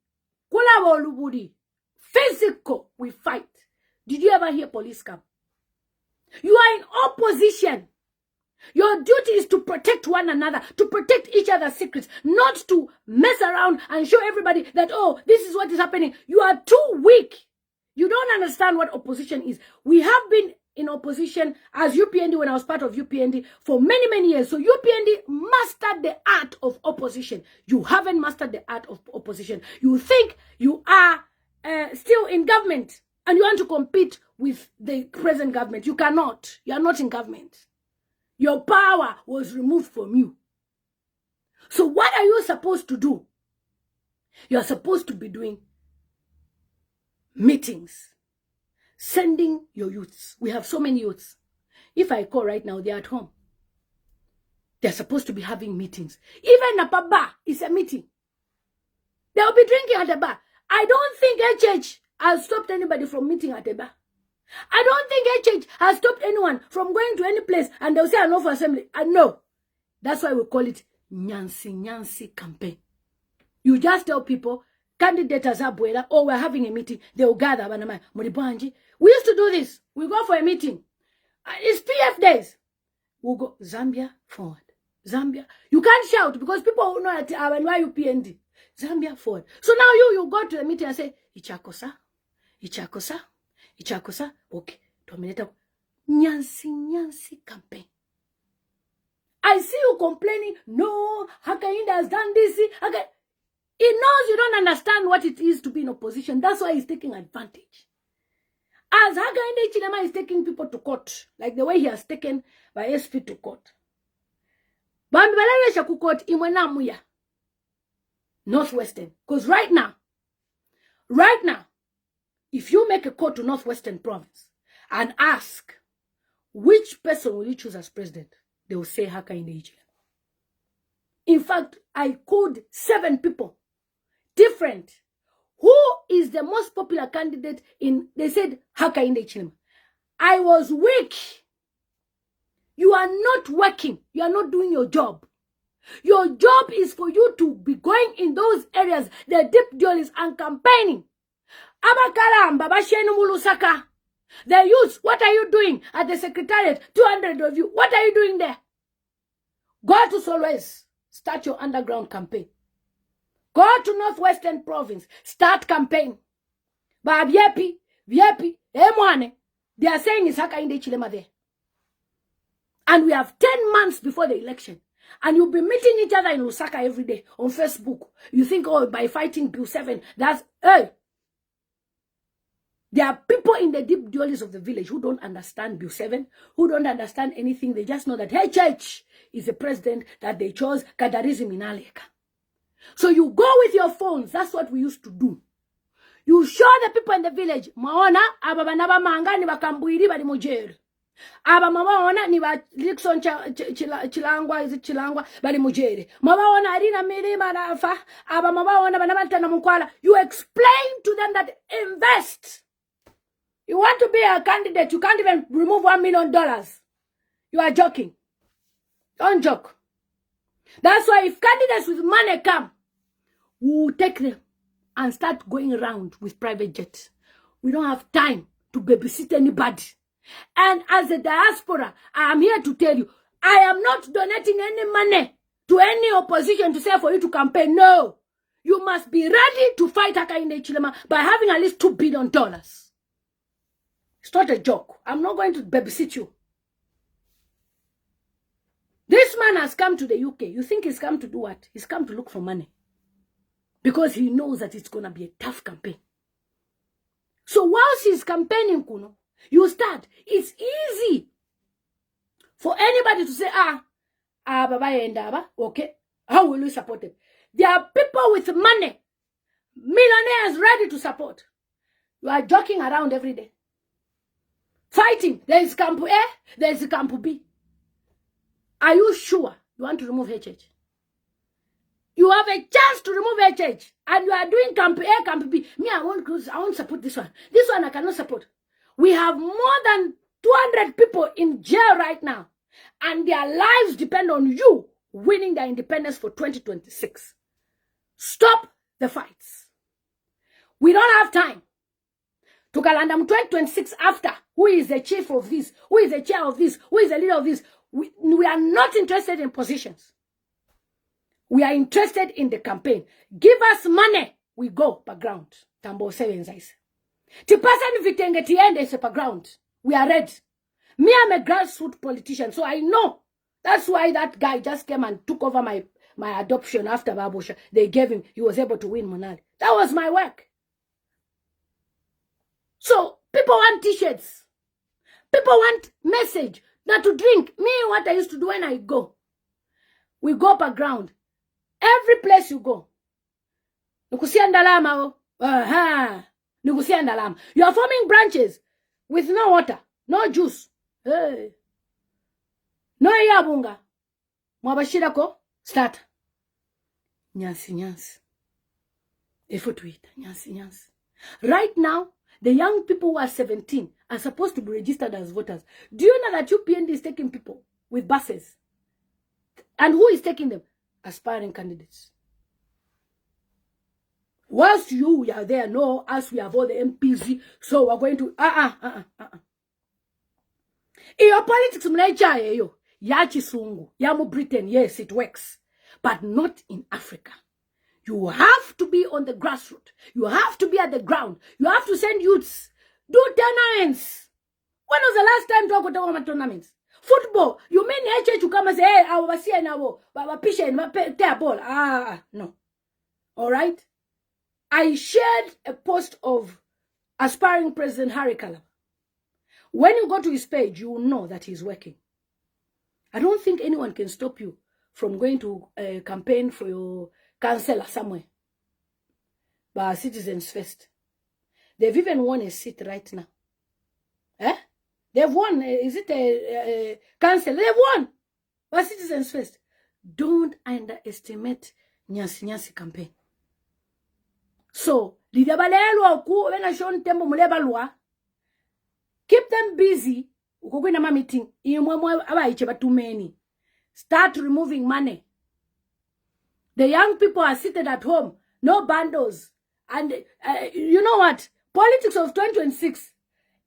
physical, we fight. Did you ever hear police come? You are in opposition. Your duty is to protect one another, to protect each other's secrets, not to mess around and show everybody that, oh, this is what is happening. You are too weak. You don't understand what opposition is. We have been in opposition as UPND when I was part of UPND for many, many years. So UPND mastered the art of opposition. You haven't mastered the art of opposition. You think you are still in government and you want to compete with the present government. You cannot. You are not in government. Your power was removed from you. So what are you supposed to do? You are supposed to be doing meetings, sending your youths. We have so many youths. If I call right now, they're at home. They're supposed to be having meetings. Even at a bar is a meeting. They'll be drinking at a bar. I don't think HH has stopped anybody from meeting at a bar. I don't think HH has stopped anyone from going to any place and they'll say unlawful assembly. No. That's why we call it Nyansi campaign. You just tell people, candidates are buena, or we're having a meeting, they'll gather. We used to do this. We go for a meeting. It's PF days. We'll go, Zambia, forward. Zambia. You can't shout because people will know that why you PND. Zambia, forward. So now you go to the meeting and say, Ichakosa. Okay. Nyansi campaign. I see you complaining, no, Hakainda has done this. He knows you don't understand what it is to be in opposition. That's why he's taking advantage. As Hichilema is taking people to court, like the way he has taken by SP to court. Bambalaya court imwenamuya. Northwestern. Because right now, if you make a call to Northwestern province and ask which person will you choose as president, they will say Hichilema. In fact, I called 7 people, different. Who is the most popular candidate in, they said Hichilema. I was weak. You are not working. You are not doing your job. Your job is for you to be going in those areas, the deep dealers, and campaigning. Abakalamba, Bashenu Mulusaka. The youth, what are you doing at the secretariat? 200 of you. What are you doing there? Go to Solwes. Start your underground campaign. Go to Northwestern Province. Start campaign. Ba Viepi, Emwane. They are saying it's Hichilema there. And we have 10 months before the election. And you'll be meeting each other in Lusaka every day on Facebook. You think, oh, by fighting Bill 7, that's, hey. There are people in the deep dwellings of the village who don't understand Bill 7, who don't understand anything. They just know that HH is the president that they chose, Kadarism in Aleka. So you go with your phones. That's what we used to do. You show the people in the village, Maona, Ababanaba Manga, ni Bakambuiri, Badi Mujeri. Aba mabaona ni ba Dixon Chilangwa, is it Chilangwa, Badi Mujeri. Mabaona Arina Miri Marafa, Aba mabaona Banamata Namukwala. You explain to them that invest. You want to be a candidate, you can't even remove $1 million. You are joking. Don't joke. That's why if candidates with money come, we will take them and start going around with private jets. We don't have time to babysit anybody. And as a diaspora, I am here to tell you, I am not donating any money to any opposition to say for you to campaign. No. You must be ready to fight Hichilema by having at least $2 billion. It's not a joke. I'm not going to babysit you. This man has come to the UK. You think he's come to do what? He's come to look for money. Because he knows that it's going to be a tough campaign. So whilst he's campaigning, Kuno, you start. It's easy for anybody to say, Baba Endaba, okay, how will you support them? There are people with money, millionaires ready to support. You are joking around every day. Fighting. There is Camp A, there is Camp B. Are you sure you want to remove HH? You have a chance to remove HH, and you are doing Camp A, Camp B. Me, I won't support this one. This one I cannot support. We have more than 200 people in jail right now, and their lives depend on you winning their independence for 2026. Stop the fights. We don't have time to Kalandam 2026 after. Who is the chief of this? Who is the chair of this? Who is the leader of this? We are not interested in positions. We are interested in the campaign. Give us money. We go background. Tambo 7 says. Tipasan vitenge tiende is background. We are ready. Me, I'm a grassroots politician, so I know. That's why that guy just came and took over my adoption after Babusha. They gave him, he was able to win Monali. That was my work. So, people want t-shirts. People want message. Not to drink. Me, what I used to do when I go. We go background. Every place you go. Nukusia ndalama. Nukusia ndalama. You are forming branches with no water, no juice. Hey. No yabunga. Mwabashira ko start. Nyansi. Ifo tweet. Nyansi. Right now, the young people who are 17 are supposed to be registered as voters. Do you know that UPND is taking people with buses? And who is taking them? Aspiring candidates. Whilst you are there, no, as we have all the MPs, so we're going to, In your politics, yachi sungu, yamu Britain, yes, it works. But not in Africa. You have to be on the grassroots. You have to be at the ground. You have to send youths. Do tournaments. When was the last time to go to tournaments? Football. You mean HH to come and say, hey, I was here now. But pisha and tear ball. No. All right? I shared a post of aspiring President Hichilema. When you go to his page, you will know that he's working. I don't think anyone can stop you from going to a campaign for your councillor somewhere. But citizens first. They've even won a seat right now. Eh? They've won. Is it a council? They've won. But citizens first. Don't underestimate Nyasi campaign. So, keep them busy. Meeting. Too many. Start removing money. The young people are seated at home. No bundles. And you know what? Politics of 2026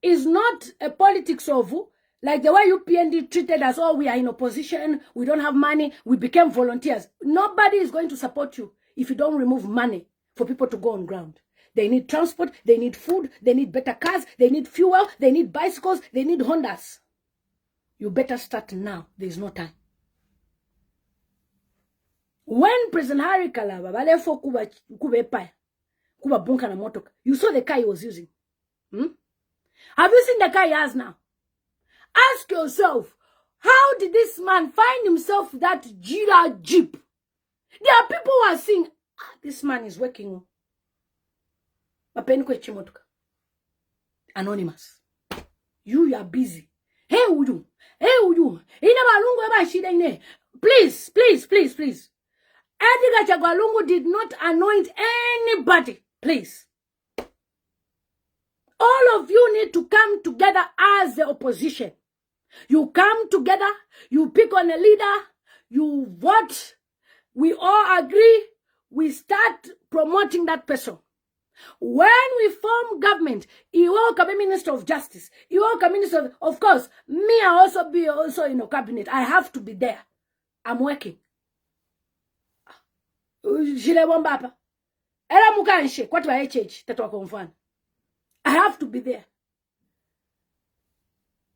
is not a politics of like the way UPND treated us. Oh, we are in opposition. We don't have money. We became volunteers. Nobody is going to support you if you don't remove money for people to go on ground. They need transport. They need food. They need better cars. They need fuel. They need bicycles. They need Hondas. You better start now. There is no time. When President Hichilema you saw the car he was using. Have you seen the car he has now? Ask yourself, how did this man find himself that Jira Jeep? There are people who are saying, this man is working. Anonymous. You are busy. Hey, you. Please, please, please, please. Edgar Chagwalungu did not anoint anybody. Please. All of you need to come together as the opposition. You come together, you pick on a leader, you vote, we all agree, we start promoting that person. When we form government, you will come Minister of Justice, you will come Minister of course, me I also be also in a cabinet. I have to be there. I'm working. I have to be there.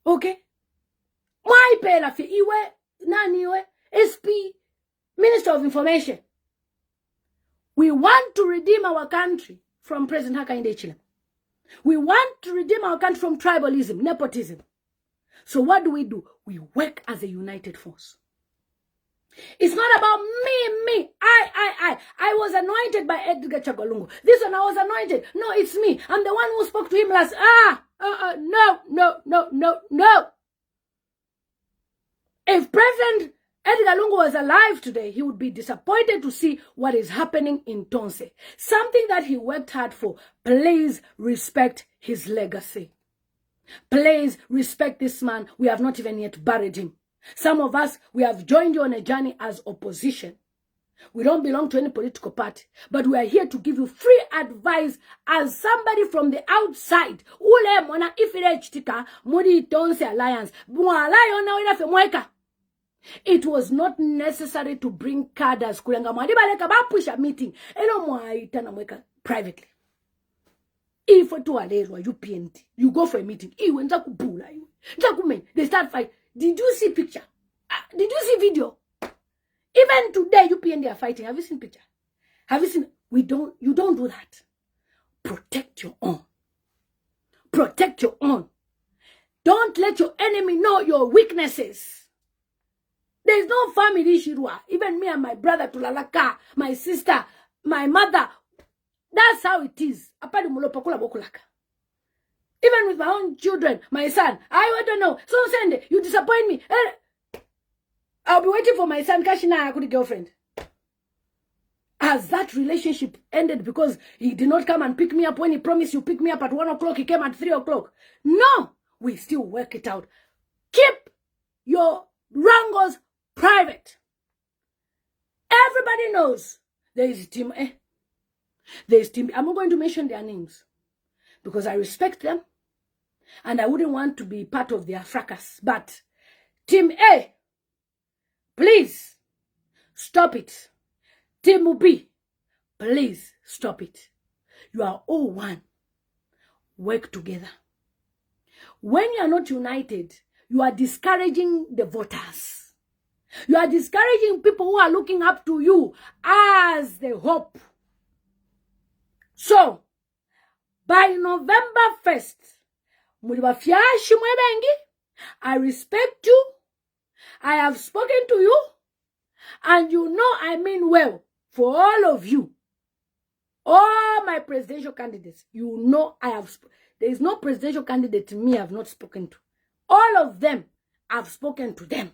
Okay? My pela fi iwe nani iwe SP Minister of Information. We want to redeem our country from President Hichilema. We want to redeem our country from tribalism, nepotism. So what do? We work as a united force. It's not about me. I was anointed by Edgar Chagwalungu. This one I was anointed. No, it's me. I'm the one who spoke to him last. No. If President Edgar Lungu was alive today, he would be disappointed to see what is happening in Tonse. Something that he worked hard for. Please respect his legacy. Please respect this man. We have not even yet buried him. Some of us, we have joined you on a journey as opposition. We don't belong to any political party, but we are here to give you free advice as somebody from the outside. Ule mwana ifile chitika mudi Tonse alliance. It was not necessary to bring cadres kulenga mwadiba leka bapusha meeting. Elo mwaita na mweka privately. If tu alelwa UPND, you go for a meeting. Iwe nza kubula iwe. Nza kumen. They start fight. Did you see picture? Did you see video? Even today, UPND are fighting. Have you seen picture? Have you seen? You don't do that. Protect your own. Protect your own. Don't let your enemy know your weaknesses. There's no family shirua. Even me and my brother Tulalaka, my sister, my mother. That's how it is. Even with my own children, my son, I don't know. So Sunday, you disappoint me. I'll be waiting for my son, Kashina, I could girlfriend. Has that relationship ended because he did not come and pick me up when he promised you pick me up at 1 o'clock, he came at 3 o'clock? No, we still work it out. Keep your wrangles private. Everybody knows there is team A. There is team B. I'm not going to mention their names because I respect them and I wouldn't want to be part of their fracas. But team A, please stop it. Team B, please stop it. You are all one. Work together. When you are not united, you are discouraging the voters. You are discouraging people who are looking up to you as the hope So, by November 1st, I respect you. I have spoken to you. And you know I mean well for all of you. All my presidential candidates, you know there is no presidential candidate to me I have not spoken to. All of them, I've spoken to them.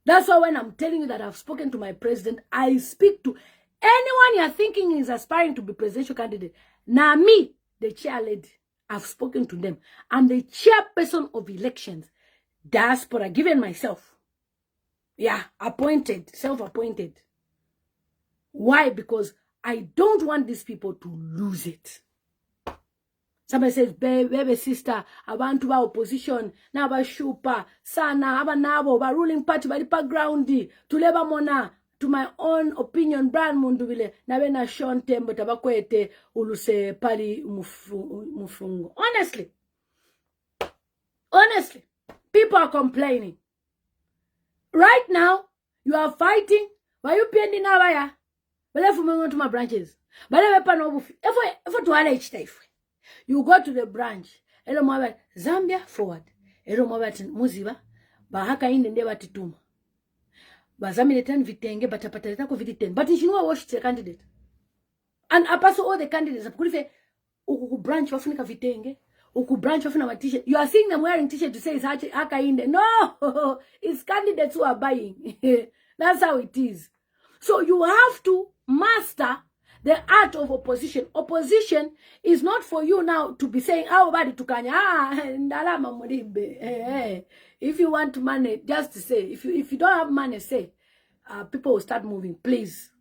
That's why when I'm telling you that I've spoken to my president, I speak to anyone you're thinking is aspiring to be presidential candidate. Now me, the chair lady, I've spoken to them. I'm the chairperson of elections, diaspora, given myself. Yeah, appointed, self-appointed. Why? Because I don't want these people to lose it. Somebody says, baby sister, abantu ba opposition, na ba shupa, sana, aba nabo, ba ruling party, ba lipa groundi, tuleba mona, to my own opinion, brand mundu vile, na wena Sean Tembo, tabakwete, uluse pali mufungo. Honestly, people are complaining. Right now, you are fighting. Why you pendi na waya? But if we to my branches, but if you go to the branch, Zambia forward, Muziba, Bahaka in the neighbor tituma. Bazami the 10 vitenge, but a patatako viditen. But you know what the candidate. And I pass all the candidates. Uku branch of Nika vitenge, Uku branch of my t-shirt. You are seeing them wearing t-shirt to say it's Haka in the. No, it's candidates who are buying. That's how it is. So you have to master the art of opposition. Opposition is not for you now to be saying, how about it to Kanya? If you want money, just say. If you don't have money, say. People will start moving. Please.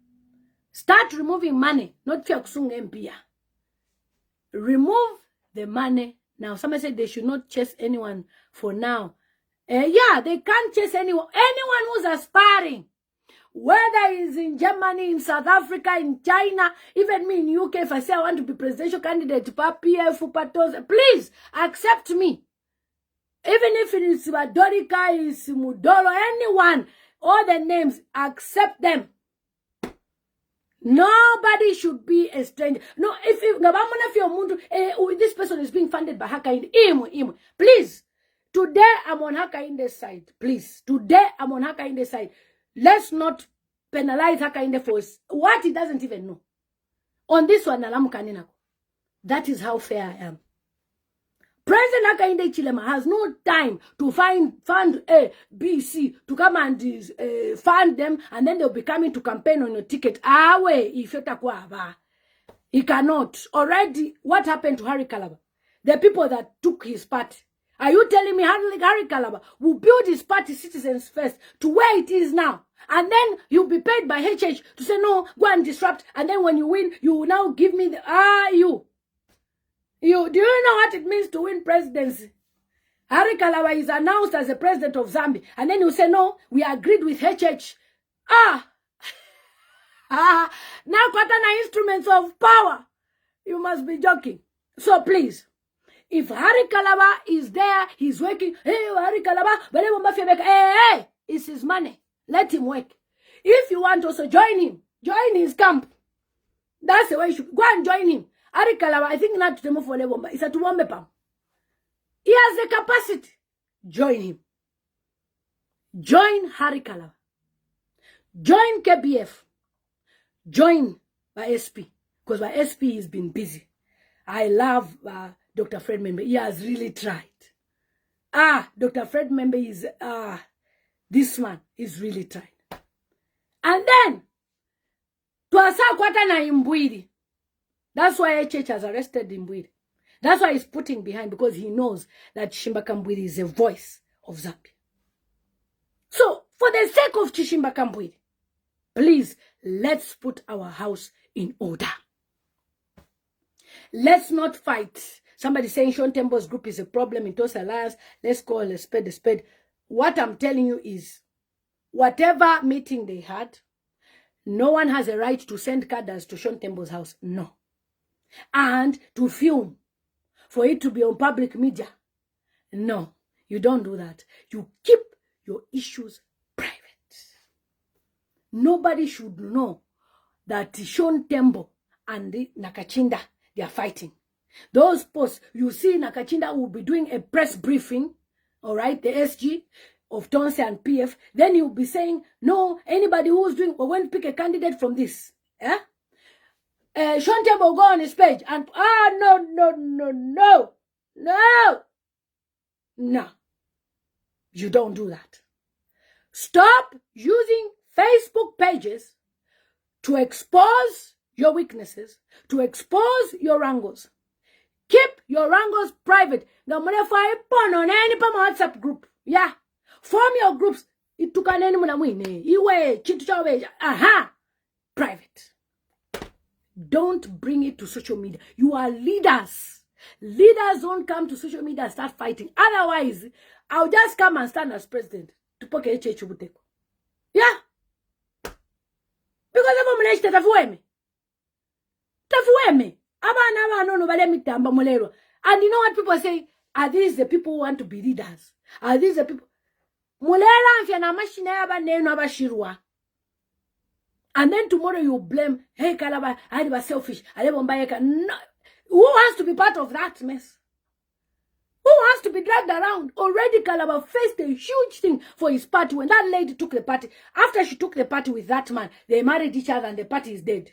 Start removing money. Not Fiaksung Empia. Remove the money. Now, somebody said they should not chase anyone for now. Yeah, they can't chase anyone. Anyone who's aspiring. Whether it's in Germany, in South Africa, in China, even me in UK, if I say I want to be presidential candidate, PF, Tonse, please accept me. Even if it is Dorika, is Mudolo, anyone, all the names, accept them. Nobody should be a stranger. No, if this person is being funded by Hakainde, please. Today I'm on Hakainde's side. Please. Today I'm on Hakainde's side. Let's not penalize Hakainde for what he doesn't even know. On this one, that is how fair I am. President Hakainde Hichilema has no time to fund A, B, C to come and fund them, and then they'll be coming to campaign on your ticket. He cannot. Already, what happened to Harry Kalaba? The people that took his party. Are you telling me Harry Kalaba will build his party Citizens First to where it is now? And then you'll be paid by HH to say, no, go and disrupt. And then when you win, you will now give me the... Do you know what it means to win presidency? Harry Kalaba is announced as the president of Zambia. And then you say, no, we agreed with HH. Now Katana instruments of power. You must be joking. So please, if Harry Kalaba is there, he's working. Hey, Harry Kalaba, hey, it's his money. Let him work. If you want also join him, join his camp. That's the way you should go and join him. Harry Kalaba, I think not to demo for Lebomba. It's a Tuwambe Pam. He has the capacity. Join him. Join Harry Kalaba. Join KBF. Join by SP. Because by SP has been busy. I love Dr. Fred Membe. He has really tried. Dr. Fred Membe is, this man is really trying. And then, Tuasa Kwata na Imbwidi. That's why HH has arrested Imbwidi. That's why he's putting behind, because he knows that Chimbaka Mbwidi is a voice of Zambia. So, for the sake of Chimbaka Mbwidi, please, let's put our house in order. Let's not fight. Somebody saying Sean Tembo's group is a problem in Tonse Elias. Let's call a spade a spade. What I'm telling you is, whatever meeting they had, no one has a right to send cadres to Sean Tembo's house. No. And to film, for it to be on public media. No, you don't do that. You keep your issues private. Nobody should know that Sean Tembo and the Nakachinda, they are fighting. Those posts, you see Nakachinda will be doing a press briefing, all right, the SG of Tonse and PF. Then he'll be saying, no, anybody who's doing, we're going to pick a candidate from this. Yeah? Shonte will go on his page and, no. You don't do that. Stop using Facebook pages to expose your weaknesses, to expose your angles. Keep your angles private. On any WhatsApp group. Yeah. Form your groups. Private. Don't bring it to social media. You are leaders. Leaders don't come to social media and start fighting. Otherwise, I'll just come and stand as president. Yeah. Because I'm going to tafueme. And you know what people say? Are these the people who want to be leaders? Are these the people? And then tomorrow you blame, hey, Kalaba, I was selfish. No. Who wants to be part of that mess? Who wants to be dragged around? Already Kalaba faced a huge thing for his party when that lady took the party. After she took the party with that man, they married each other and the party is dead.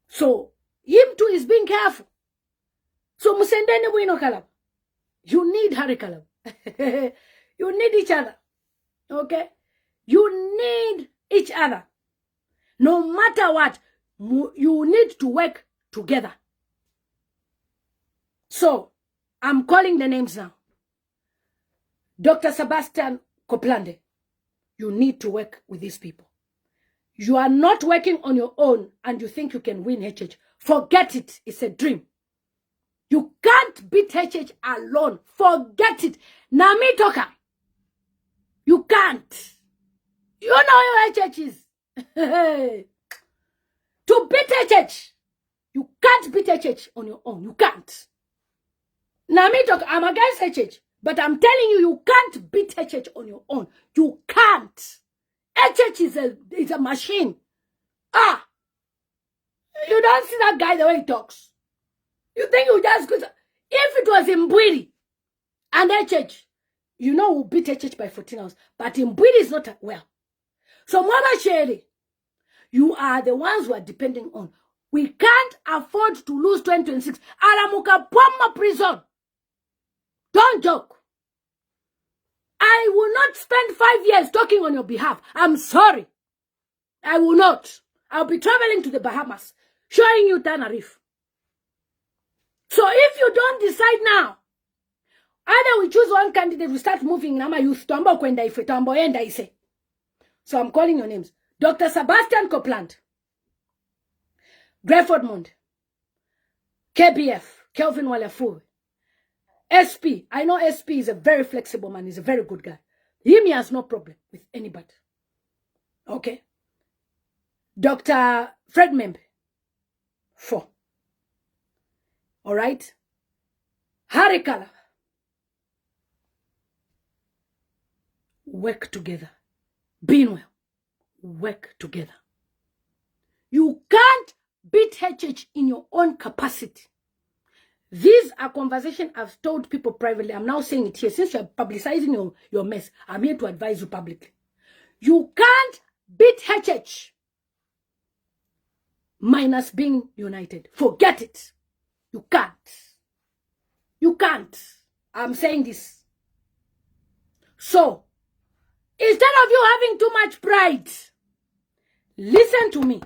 So, him too is being careful. So, Musendene Wino Kalaba. You need Harry Kalaba. You need each other. Okay? You need each other. No matter what, you need to work together. So, I'm calling the names now. Dr. Sebastian Koplande, you need to work with these people. You are not working on your own and you think you can win HH. Forget it. It's a dream. You can't beat HH alone. Forget it. Nami Toka. You can't. You know your HH is. To beat HH, you can't beat HH on your own. You can't. Nami Toka, I'm against HH. But I'm telling you, you can't beat HH on your own. You can't. HH is a machine. You don't see that guy the way he talks. You think you just could. If it was Mbwiri and HH, you know we'll beat HH by 14 hours. But Mbwiri is not well. So Mama Sherry, you are the ones who are depending on. We can't afford to lose 2026. Aramuka Poma prison. Don't joke. I will not spend 5 years talking on your behalf. I'm sorry. I will not. I'll be traveling to the Bahamas, showing you Tenerife. So if you don't decide now, either we choose one candidate, we start moving Nama youth, Tombo Kwenda Ife, Tombo Enda Ise. So I'm calling your names. Dr. Sebastian Copeland, Grefford Mond, KBF, Kelvin Walefu, SP. I know SP is a very flexible man. He's a very good guy. He has no problem with anybody. Okay. Dr. Fred Membe. 4. All right. Harry Kala. Work together. Being well. Work together. You can't beat HH in your own capacity. These are conversations I've told people privately. I'm now saying it here. Since you're publicizing your mess, I'm here to advise you publicly. You can't beat HH minus being united. Forget it. You can't. You can't. I'm saying this. So, instead of you having too much pride, listen to me,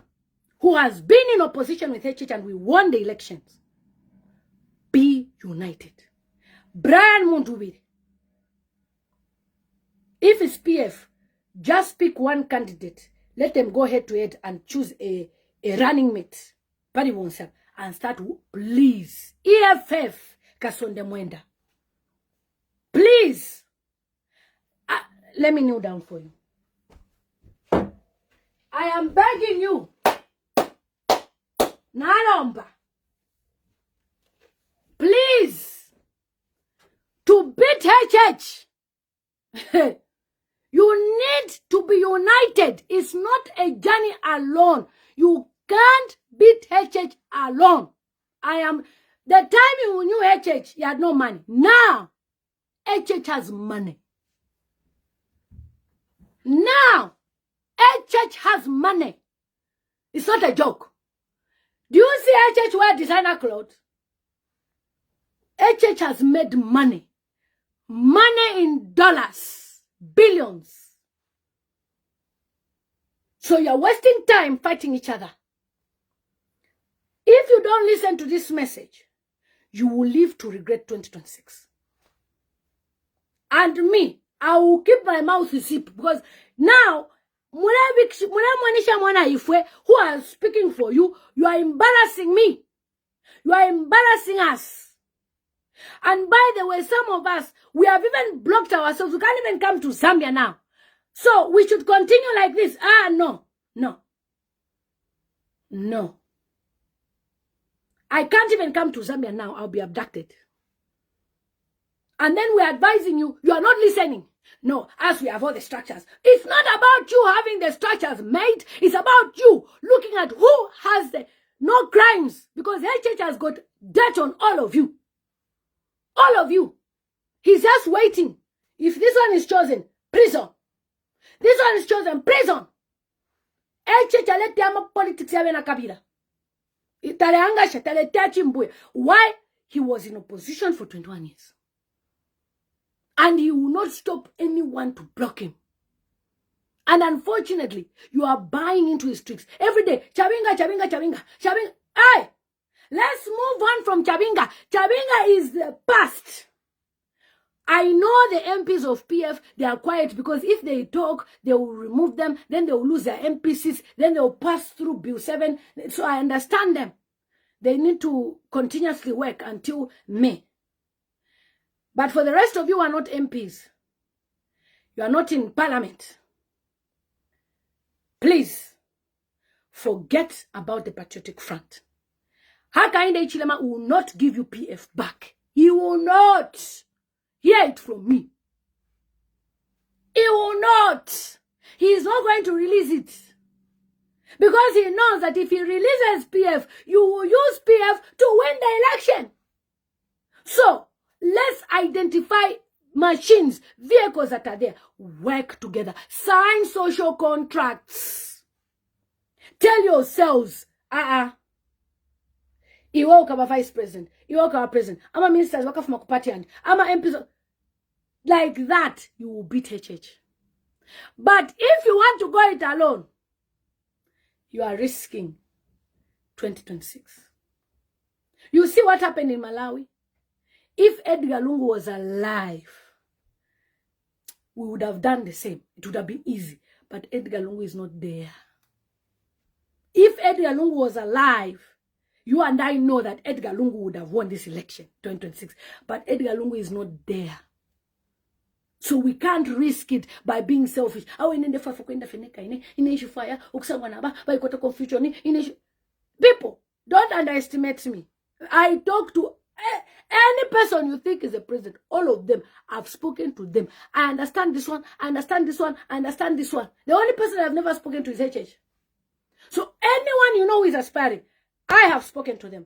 who has been in opposition with HH and we won the elections. Be united. Brian Mundubiri. If it's PF, just pick one candidate. Let them go head to head and choose a running mate. Pari Wonsa. And start, please. EFF Kasonde Mwenda. Please. Let me kneel down for you. I am begging you. Nalomba. Please, to beat HH, you need to be united. It's not a journey alone. You can't beat HH alone. The time you knew HH, he had no money. Now, HH has money. Now, HH has money. It's not a joke. Do you see HH wear designer clothes? HH has made money. Money in dollars. Billions. So you're wasting time fighting each other. If you don't listen to this message, you will live to regret 2026. And me, I will keep my mouth zip because now, who are speaking for you, you are embarrassing me. You are embarrassing us. And by the way, some of us, we have even blocked ourselves. We can't even come to Zambia now. So we should continue like this. No. I can't even come to Zambia now. I'll be abducted. And then we're advising you, you are not listening. No, as we have all the structures. It's not about you having the structures made. It's about you looking at who has the no crimes. Because HH has got dirt on all of you. All of you. He's just waiting. If this one is chosen, prison. This one is chosen, prison. HH alete politics yawe na kabila. Why? He was in opposition for 21 years. And he will not stop anyone to block him. And unfortunately, you are buying into his tricks. Every day, Chabinga. Hey! Let's move on from Chabinga. Chabinga is the past. I know the MPs of PF, they are quiet because if they talk, they will remove them, then they will lose their MPCs, then they will pass through Bill 7. So I understand them. They need to continuously work until May. But for the rest of you who are not MPs, you are not in parliament, please forget about the Patriotic Front. Hakainde Hichilema will not give you PF back. He will not. Hear it from me. He will not. He is not going to release it. Because he knows that if he releases PF, you will use PF to win the election. So, let's identify machines, vehicles that are there. Work together. Sign social contracts. Tell yourselves, Iwo ukaba vice president, Iwo ukaba president, ama ministers waka from party and ama MPs. Like that, you will beat HH. But if you want to go it alone, you are risking 2026. You see what happened in Malawi? If Edgar Lungu was alive, we would have done the same. It would have been easy. But Edgar Lungu is not there. If Edgar Lungu was alive, you and I know that Edgar Lungu would have won this election, 2026. But Edgar Lungu is not there. So we can't risk it by being selfish. People, don't underestimate me. I talk to any person you think is a president. All of them, I've spoken to them. I understand this one, I understand this one, I understand this one. The only person I've never spoken to is HH. So anyone you know who is aspiring, I have spoken to them.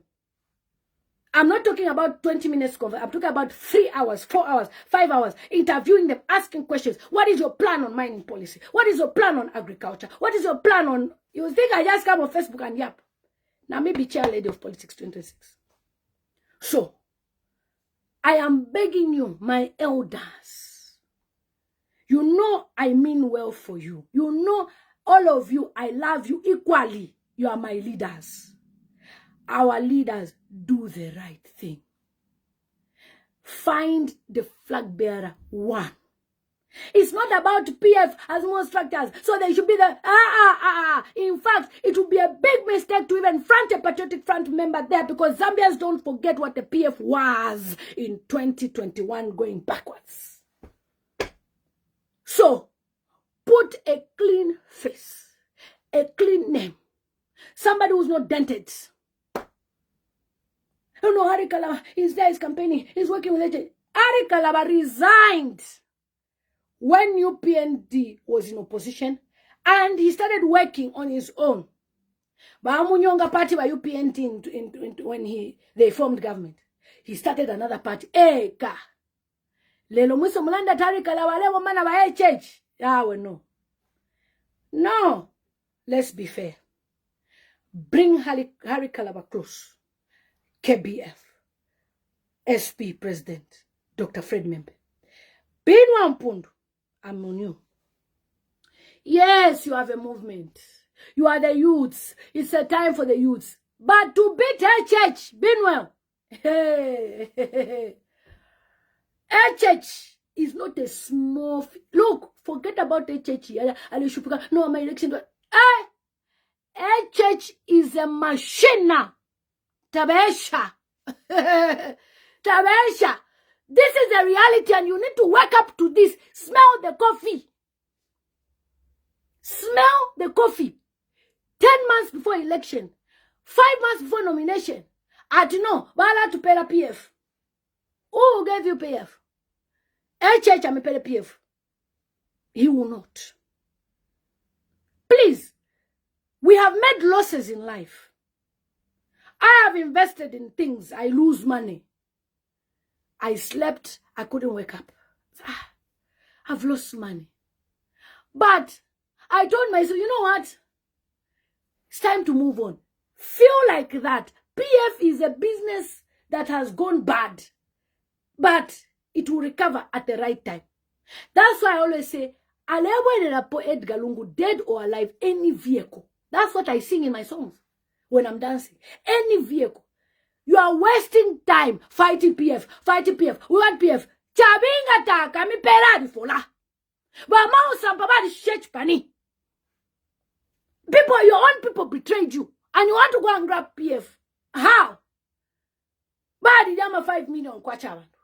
I'm not talking about 20 minutes conversation. I'm talking about 3 hours, 4 hours, 5 hours, interviewing them, asking questions. What is your plan on mining policy? What is your plan on agriculture? What is your plan on... You think I just come on Facebook and yap? Now maybe chair lady of politics 26. So, I am begging you, my elders. You know I mean well for you. You know all of you, I love you equally. You are my leaders. Our leaders do the right thing. Find the flag bearer one. It's not about PF as more structures, so they should be the In fact, it would be a big mistake to even front a Patriotic Front member there because Zambians don't forget what the PF was in 2021 going backwards. So, put a clean face, a clean name, somebody who's not dented. Oh no, Harry Kalaba is there, he's campaigning, he's working with agents. Harry Kalaba resigned when UPND was in opposition and he started working on his own. Munyonga party by UPNT when they formed government. He started another party. Eka. Lelo mwiso mulanda tarika la wale wamana wa church. Yawe no. No. Let's be fair. Bring Harry Kalaba close. KBF. SP President. Dr. Fred Membe. Binwa Mpundu. I'm on you. Yes, you have a movement. You are the youths. It's a time for the youths. But to beat HH, Binwell. HH is not a small... Look, forget about HH. No, my election... HH is a machine. Tabesha. Tabesha. This is the reality and you need to wake up to this. Smell the coffee. Smell the coffee. 10 months before election. 5 months before nomination. No, wala to pay the PF. Who gave you PF? HH may pay the PF. He will not. Please. We have made losses in life. I have invested in things. I lose money. I slept. I couldn't wake up. I've lost money. But I told myself, you know what? It's time to move on. Feel like that. PF is a business that has gone bad. But it will recover at the right time. That's why I always say, Edgar Lungu, dead or alive, any vehicle. That's what I sing in my songs when I'm dancing. Any vehicle. You are wasting time fighting PF. Fighting PF. We want PF. Chabinga taka mi peradi fola. But Mausa babadi shech pani. People, your own people betrayed you. And you want to go and grab PF. How? Badi dama 5 million kwa chabandu.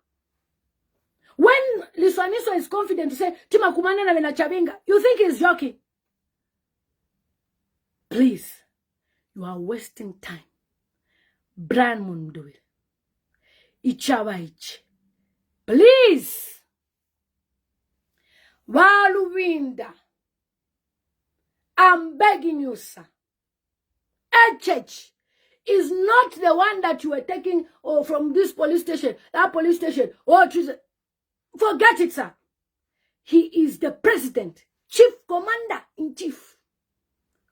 When Liswaniso is confident to say, Tima kumanena vena Chabinga, you think he's joking? Please, you are wasting time. Brian Munduil. Ichawaich. Please. Waluwinda. I'm begging you, sir. HH is not the one that you were taking from this police station, that police station. Forget it, sir. He is the president, chief commander-in-chief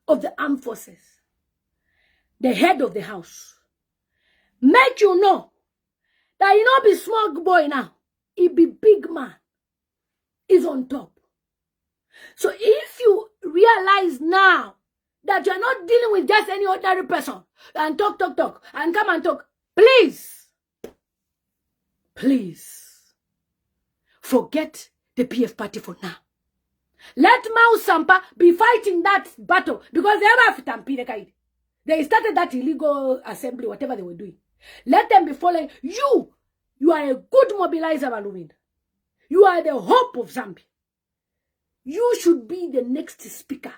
of the armed forces. The head of the house. Make you know that he not be small boy now. He be big man. He's on top. So if you realize now that you're not dealing with just any ordinary person and talk, and come and talk, please, forget the PF party for now. Let Mao Sampa be fighting that battle because they started that illegal assembly, whatever they were doing. Let them be following. You are a good mobilizer, Baluwinda. You are the hope of Zambia. You should be the next speaker.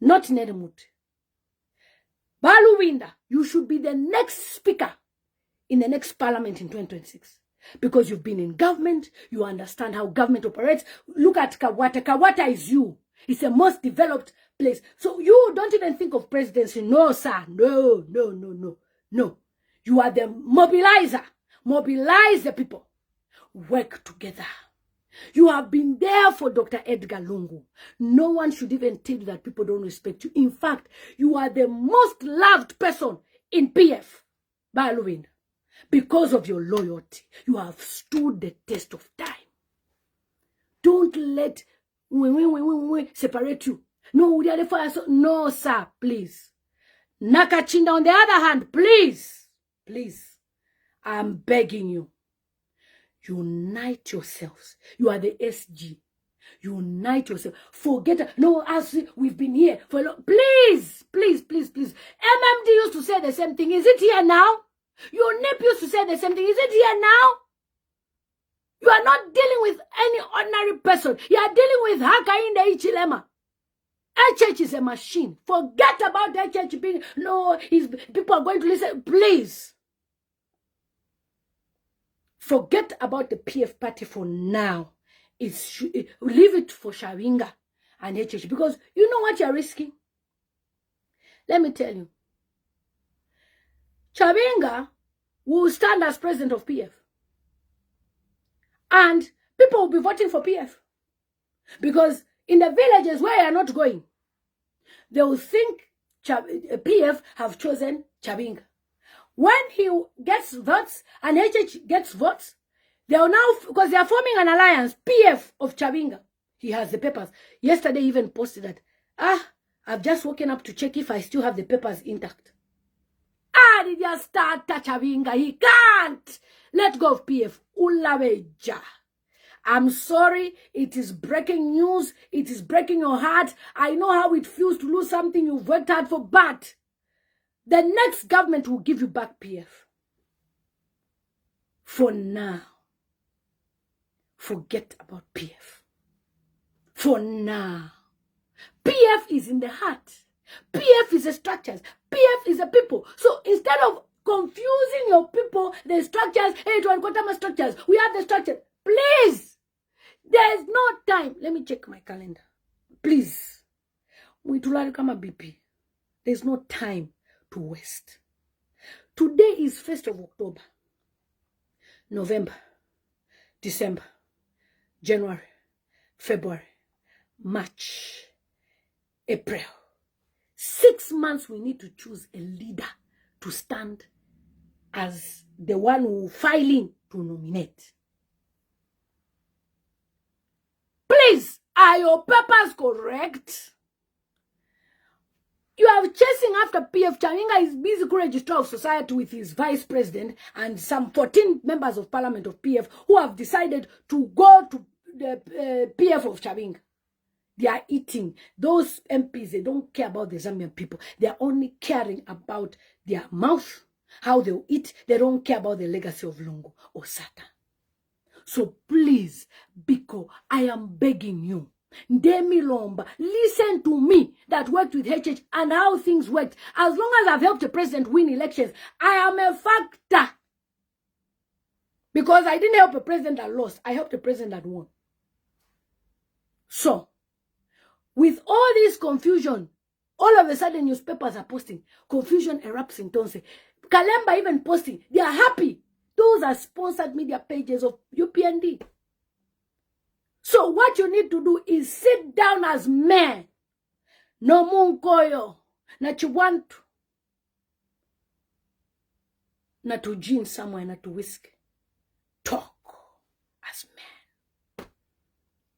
Not Nedemut. Baluwinda, you should be the next speaker in the next parliament in 2026. Because you've been in government, you understand how government operates. Look at Kawata. Kawata is you. It's the most developed place. So you don't even think of presidency. No, sir. No. You are the mobilizer. Mobilize the people. Work together. You have been there for Dr. Edgar Lungu. No one should even tell you that people don't respect you. In fact, you are the most loved person in PF. Baluwinda. Because of your loyalty, you have stood the test of time. Don't let separate you. No, we are the fire. No, sir, please. Nakachinda, on the other hand, please, I'm begging you. Unite yourselves. You are the SG. Unite yourself. Forget. No, as we've been here for a long. Please. MMD used to say the same thing. Is it here now? Your NIP used to say the same thing. Is it here now? You are not dealing with any ordinary person. You are dealing with Hakainde Hichilema. HH is a machine. Forget about HH being. No, people are going to listen. Please. Forget about the PF party for now. Leave it for Shawinga and HH. Because you know what you're risking? Let me tell you. Chabinga will stand as president of PF. And people will be voting for PF. Because in the villages where you are not going, they will think PF have chosen Chabinga. When he gets votes and HH gets votes, they will now, because they are forming an alliance, PF of Chabinga. He has the papers. Yesterday he even posted that, I've just woken up to check if I still have the papers intact. Did you start Chabinga? He can't let go of PF. Ulaweja. I'm sorry, it is breaking news. It is breaking your heart. I know how it feels to lose something you've worked hard for, but the next government will give you back PF. For now, forget about PF. For now, PF is in the heart. PF is the structures. PF is the people. So instead of confusing your people, the structures, hey, to structures, we have the structure. Please, there's no time. Let me check my calendar. Please, BP. There's no time to waste. Today is 1st of October, November, December, January, February, March, April. 6 months we need to choose a leader to stand as the one who file in to nominate. Please, are your papers correct? You are chasing after PF. Chabinga is busy registrar of society with his vice president and some 14 members of parliament of PF who have decided to go to the PF of Chabinga. They are eating. Those MPs, they don't care about the Zambian people. They are only caring about their mouth, how they'll eat. They don't care about the legacy of Lungu or Sata. So please, Biko, I am begging you. Ndemi Lomba, listen to me that worked with HH and how things worked. As long as I've helped the president win elections, I am a factor. Because I didn't help a president that lost. I helped the president that won. So, with all this confusion, all of a sudden newspapers are posting. Confusion erupts in Tonse. Kalemba even posting. They are happy. Those are sponsored media pages of UPND. So what you need to do is sit down as men. No munkoyo. Na chiwantu. Na to gin somewhere, na to whisk. Talk as men.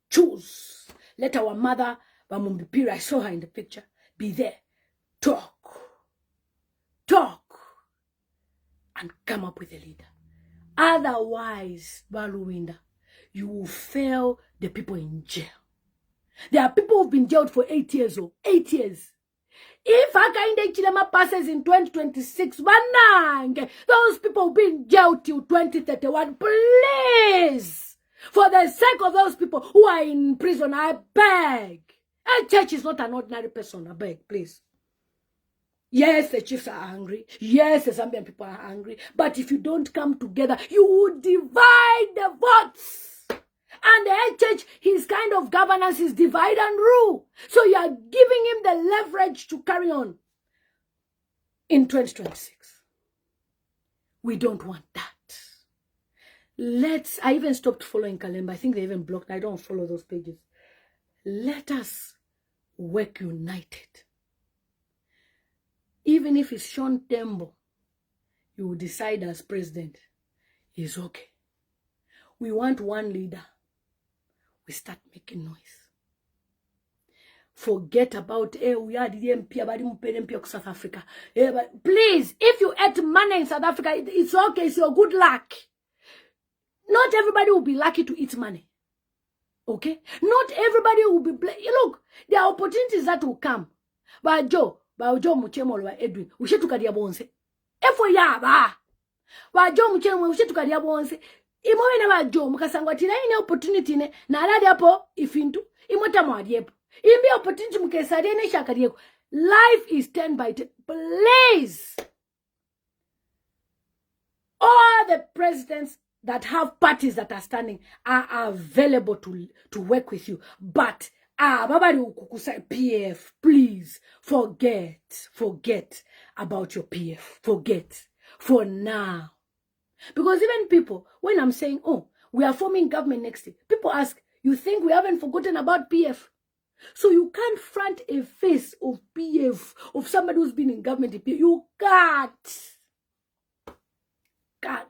Choose. Let our mother, Bamumbipira, I saw her in the picture, be there. Talk. Talk. And come up with a leader. Otherwise, Baluwinda, you will fail the people in jail. There are people who've been jailed for 8 years or 8 years. If Hichilema passes in 2026, those people will be in jail till 2031. Please, for the sake of those people who are in prison, I beg. A church is not an ordinary person, I beg, please. Yes, the chiefs are angry. Yes, the Zambian people are angry. But if you don't come together, you will divide the votes. And the church, his kind of governance is divide and rule. So you are giving him the leverage to carry on in 2026. We don't want that. I even stopped following Kalemba. I think they even blocked. I don't follow those pages. Let us work united. Even if it's Sean Tembo, you will decide as president, it's okay. We want one leader. We start making noise. Forget about, we are the MP of South Africa. But please, if you ate money in South Africa, it's okay, it's your good luck. Not everybody will be lucky to eat money. Okay? Not everybody will be... Look, there are opportunities that will come. But Joe Muchemo wa Edwin, ushetukadia bonse. Efo yaba. Wa Joe Muchemo ushetukadia bonse. Imowe na wa Joe mukasangwa tina ine opportunity ne na aladi hapo ifintu imota mwadiepo. Imbi opportunity mukesari ne shakarieko. Life is 10 by 10. Please. All the presidents that have parties that are standing are available to work with you. But babali ukukusa PF, please forget about your PF. Forget for now. Because even people, when I'm saying, oh, we are forming government next year, people ask, you think we haven't forgotten about PF? So you can't front a face of PF, of somebody who's been in government. You can't. Can't.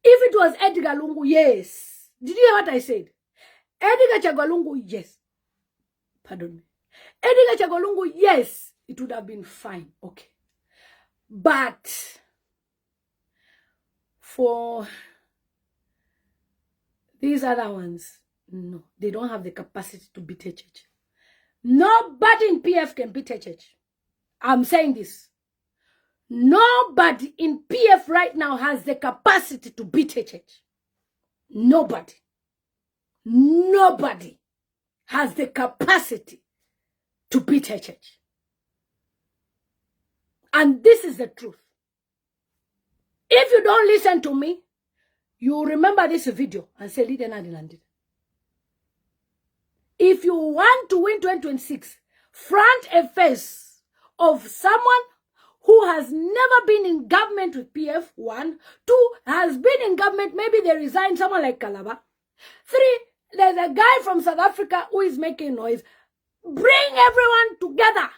If it was Edgar Lungu, yes. Did you hear what I said? Edgar Chagwalungu, yes. Pardon me. Edgar Chagwalungu, yes. It would have been fine. Okay. But for these other ones, no. They don't have the capacity to beat HH. Nobody in PF can beat HH. I'm saying this. Nobody in PF right now has the capacity to beat HH. Nobody. Nobody has the capacity to beat HH. And this is the truth. If you don't listen to me, you remember this video and say, Lillian landed. If you want to win 2026, front a face of someone who has never been in government with PF, 1. 2, has been in government, maybe they resigned, someone like Kalaba. 3, there's a guy from South Africa who is making noise. Bring everyone together.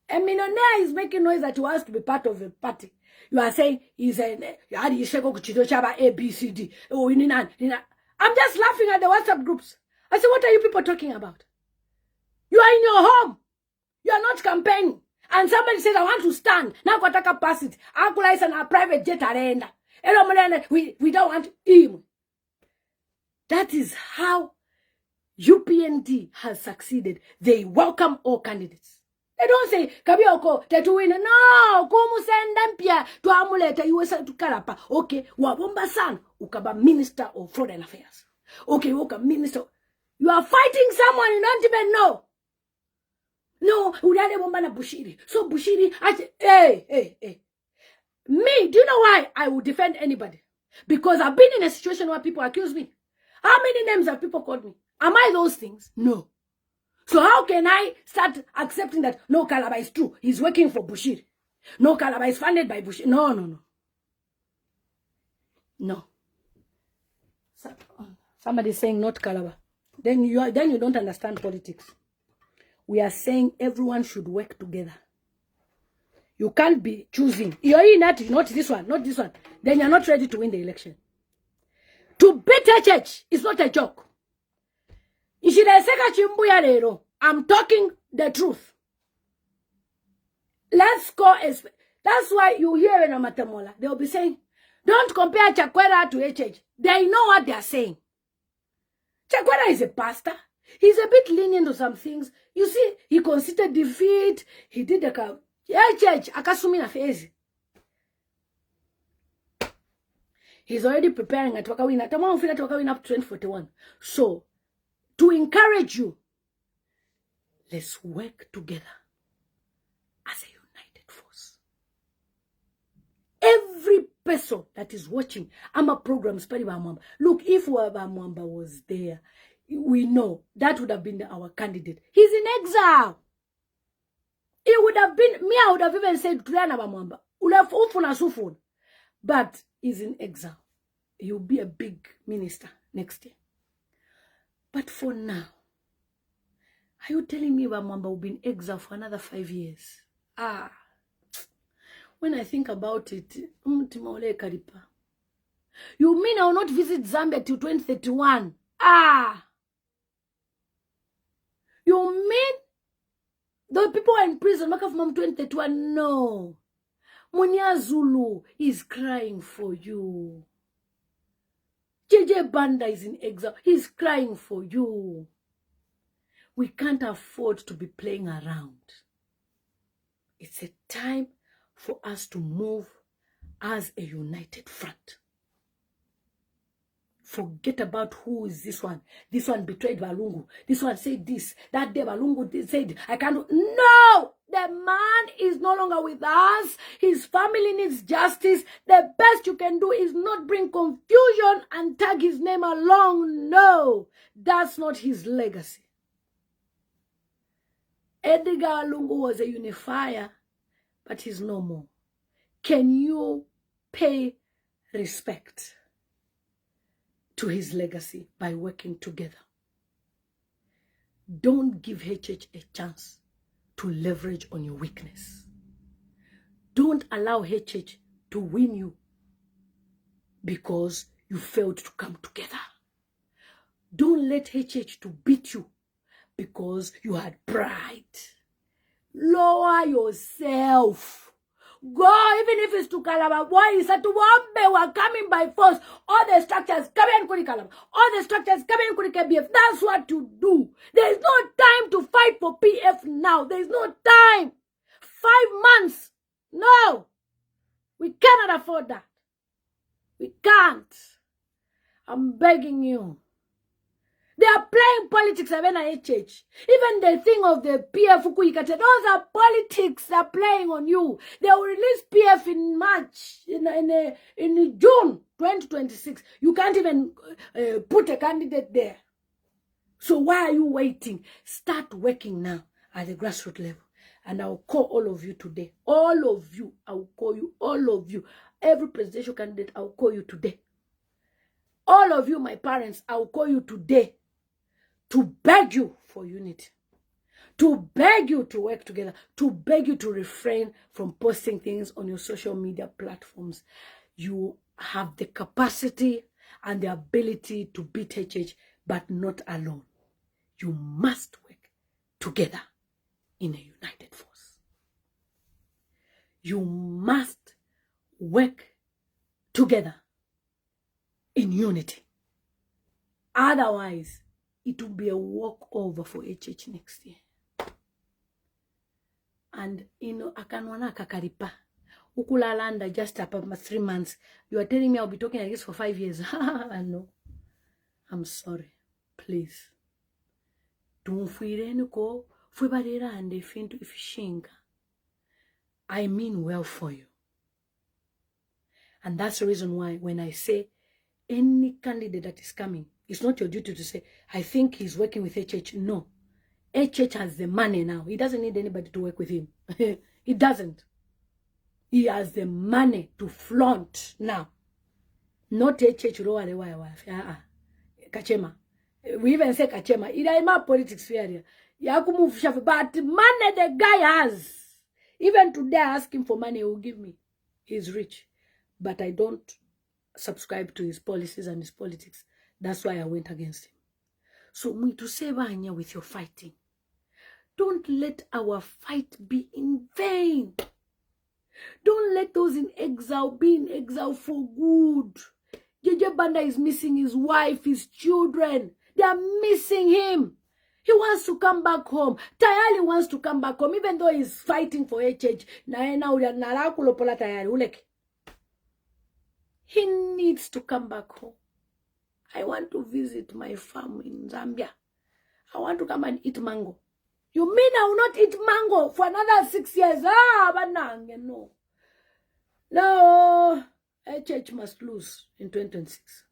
A millionaire is making noise that he wants to be part of a party. You are saying he's a ABCD. Oh, I'm just laughing at the WhatsApp groups. I say, what are you people talking about? You are in your home. You are not campaigning. And somebody says, I want to stand. Now go take a pass it. Akula is a private jet arena. We don't want him. That is how UPND has succeeded. They welcome all candidates. They don't say, Kabioko, Tetuwina. No, Kumu Sendempia, to Amuleta, USA to Karapa. Okay, Wabomba San, Ukaba Minister of Foreign Affairs. Okay, Uka Minister. You are fighting someone you don't even know. No, Udade Wombana Bushiri. So Bushiri, hey. Me, do you know why I would defend anybody? Because I've been in a situation where people accuse me. How many names have people called me? Am I those things? No. So how can I start accepting that no, Kalaba is true? He's working for Bushiri. No, Kalaba is funded by Bushiri. No. No. Somebody is saying not Kalaba. Then you don't understand politics. We are saying everyone should work together. You can't be choosing. You're in that, not this one, not this one. Then you're not ready to win the election. To beat HH is not a joke. I'm talking the truth. Let's go. That's why you hear in Amatamola, they'll be saying, don't compare Chakwera to HH. They know what they're saying. Chakwera is a pastor. He's a bit lenient to some things. You see, he considered defeat. He did the HH. Akasumi na fezi. He's already preparing at Wakawina. Tamam fila Wakawina up to 2041. So, to encourage you, let's work together as a united force. Every person that is watching our programs, look, if Mwamba was there, we know that would have been our candidate. He's in exile. It would have been, me, I would have even said, but he's in exile. He'll be a big minister next year. But for now, are you telling me Mwamba will be in exile for another 5 years? When I think about it, you mean I will not visit Zambia till 2031? You mean the people are in prison from 2031? No. Munya Zulu is crying for you. JJ Banda is in exile. He's crying for you. We can't afford to be playing around. It's a time for us to move as a united front. Forget about who is this one. This one betrayed Balungu. This one said this. That day Balungu said, I can't do. No! The man is no longer with us. His family needs justice. The best you can do is not bring confusion and tag his name along. No, that's not his legacy. Edgar Lungu was a unifier, but he's no more. Can you pay respect to his legacy by working together? Don't give HH a chance to leverage on your weakness. Don't allow HH to win you because you failed to come together. Don't let HH to beat you because you had pride. Lower yourself. Go, even if it's to Calabar. Boy, it's at Wambe, we're coming by force. All the structures come in Kuri Calabar. All the structures come in Kuri KBF. That's what to do. There is no time to fight for PF now. There is no time. 5 months. No. We cannot afford that. We can't. I'm begging you. They are playing politics of NIHH. Even the thing of the PF Ukuyikate, those are politics they're playing on you. They will release PF in March, in June 2026. You can't even put a candidate there. So why are you waiting? Start working now at the grassroots level. And I'll call all of you today. All of you. I will call you. All of you. Every presidential candidate, I will call you today. All of you, my parents, I will call you today. To beg you for unity, to beg you to work together, to beg you to refrain from posting things on your social media platforms. You have the capacity and the ability to beat HH, but not alone. You must work together in a united force. You must work together in unity. Otherwise, it will be a walkover for HH next year. And, akanwana kakaripa. Ukulalanda just up 3 months. You are telling me I'll be talking like this for 5 years. No. I'm sorry. Please. Tumfuirenuko fuibarira and fintu ifishinga. I mean well for you. And that's the reason why when I say any candidate that is coming, it's not your duty to say, I think he's working with HH. No. HH has the money now. He doesn't need anybody to work with him. He doesn't. He has the money to flaunt now. Not HH. Kachema. We even say Kachema. It is my politics area. But money the guy has. Even today I ask him for money, he will give me. He's rich. But I don't subscribe to his policies and his politics. That's why I went against him. So, to say with your fighting. Don't let our fight be in vain. Don't let those in exile be in exile for good. JJ Banda is missing his wife, his children. They are missing him. He wants to come back home. Tayali wants to come back home, even though he's fighting for HH. He needs to come back home. I want to visit my farm in Zambia. I want to come and eat mango. You mean I will not eat mango for another 6 years? No. No. HH must lose in 2026.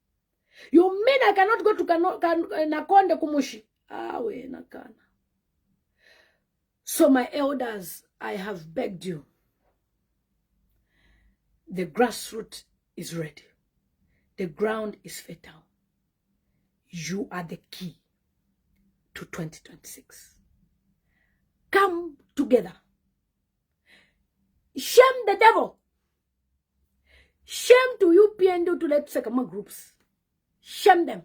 You mean I cannot go to Nakonde Kumushi? Nakana. So my elders, I have begged you. The grassroots is ready. The ground is fertile. You are the key to 2026. Come together. Shame the devil. Shame to you PND to let second groups. Shame them.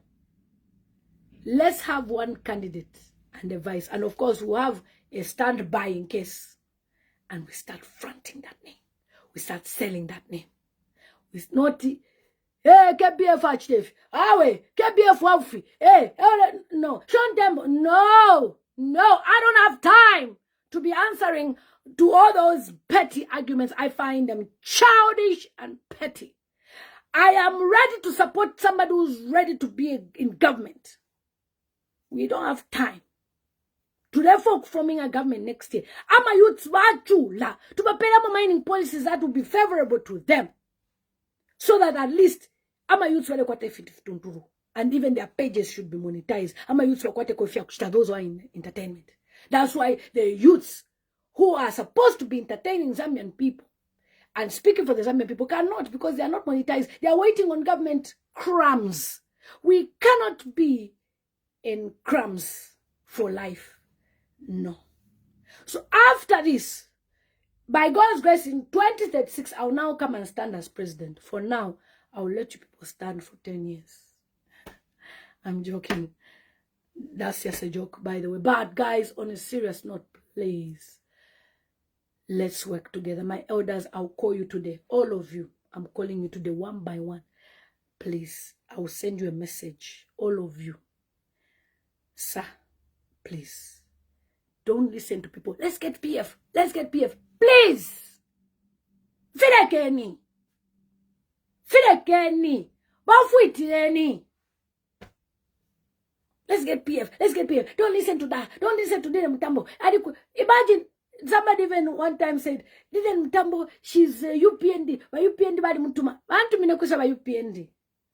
Let's have one candidate and a vice. And of course, we'll have a standby in case. And we start fronting that name. We start selling that name. It's not... Hey, KBF HDF. Awe, KBF Wafi. Hey, no. Sean Tembo. No. I don't have time to be answering to all those petty arguments. I find them childish and petty. I am ready to support somebody who's ready to be in government. We don't have time to therefore forming a government next year. Ama youths wachula to prepare mining policies that will be favorable to them, so that at least ama youths wale kwate fitunturu, and even their pages should be monetized. Ama youths wakwate kofia kushita, those who are in entertainment. That's why the youths who are supposed to be entertaining Zambian people and speaking for the Zambian people cannot, because they are not monetized. They are waiting on government crumbs. We cannot be in crumbs for life. No. So after this, by God's grace, in 2036, I'll now come and stand as president. For now, I'll let you people stand for 10 years. I'm joking. That's just a joke, by the way. But guys, on a serious note, please, let's work together. My elders, I'll call you today. All of you, I'm calling you today one by one. Please, I will send you a message. All of you. Sir, please, don't listen to people. Let's get PF. Let's get PF. Please. Firekeni. Firekeni. Bafuitireni. Let's get PF. Let's get PF. Don't listen to that. Don't listen to Lillian Mutambo. Imagine somebody even one time said, Lillian Mutambo, she's UPND. Wa UPND badi mutuma. Bantu minakusha wa UPND.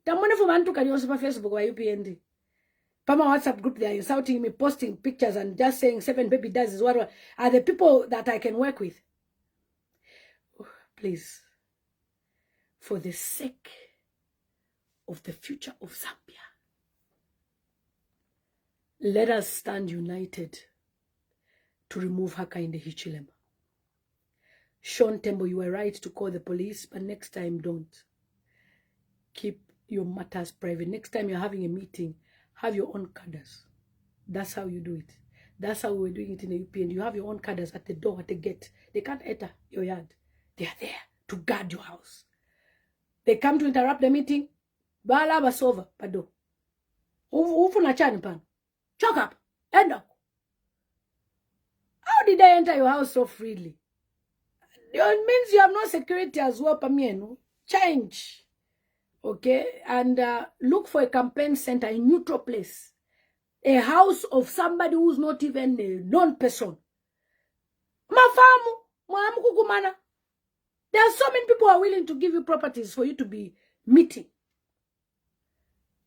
Tamone fu bantu kali on Facebook wa UPND. Pama WhatsApp group, they are insulting me, posting pictures and just saying 7 baby dads is what are the people that I can work with. Please, for the sake of the future of Zambia, let us stand united to remove Haka in the Hichilema. Sean Tembo, you were right to call the police, but next time don't. Keep your matters private. Next time you're having a meeting, have your own cadres. That's how you do it. That's how we're doing it in the UP. And you have your own cadres at the door, at the gate. They can't enter your yard. They are there to guard your house. They come to interrupt the meeting. Bala basova pado. Ufu na chani pan. Choke up. End up. How did they enter your house so freely? It means you have no security as well, Pamieno. Change. Okay? And look for a campaign center, a neutral place. A house of somebody who's not even a known person. Mafamu. Mwamu kukumana. There are so many people who are willing to give you properties for you to be meeting.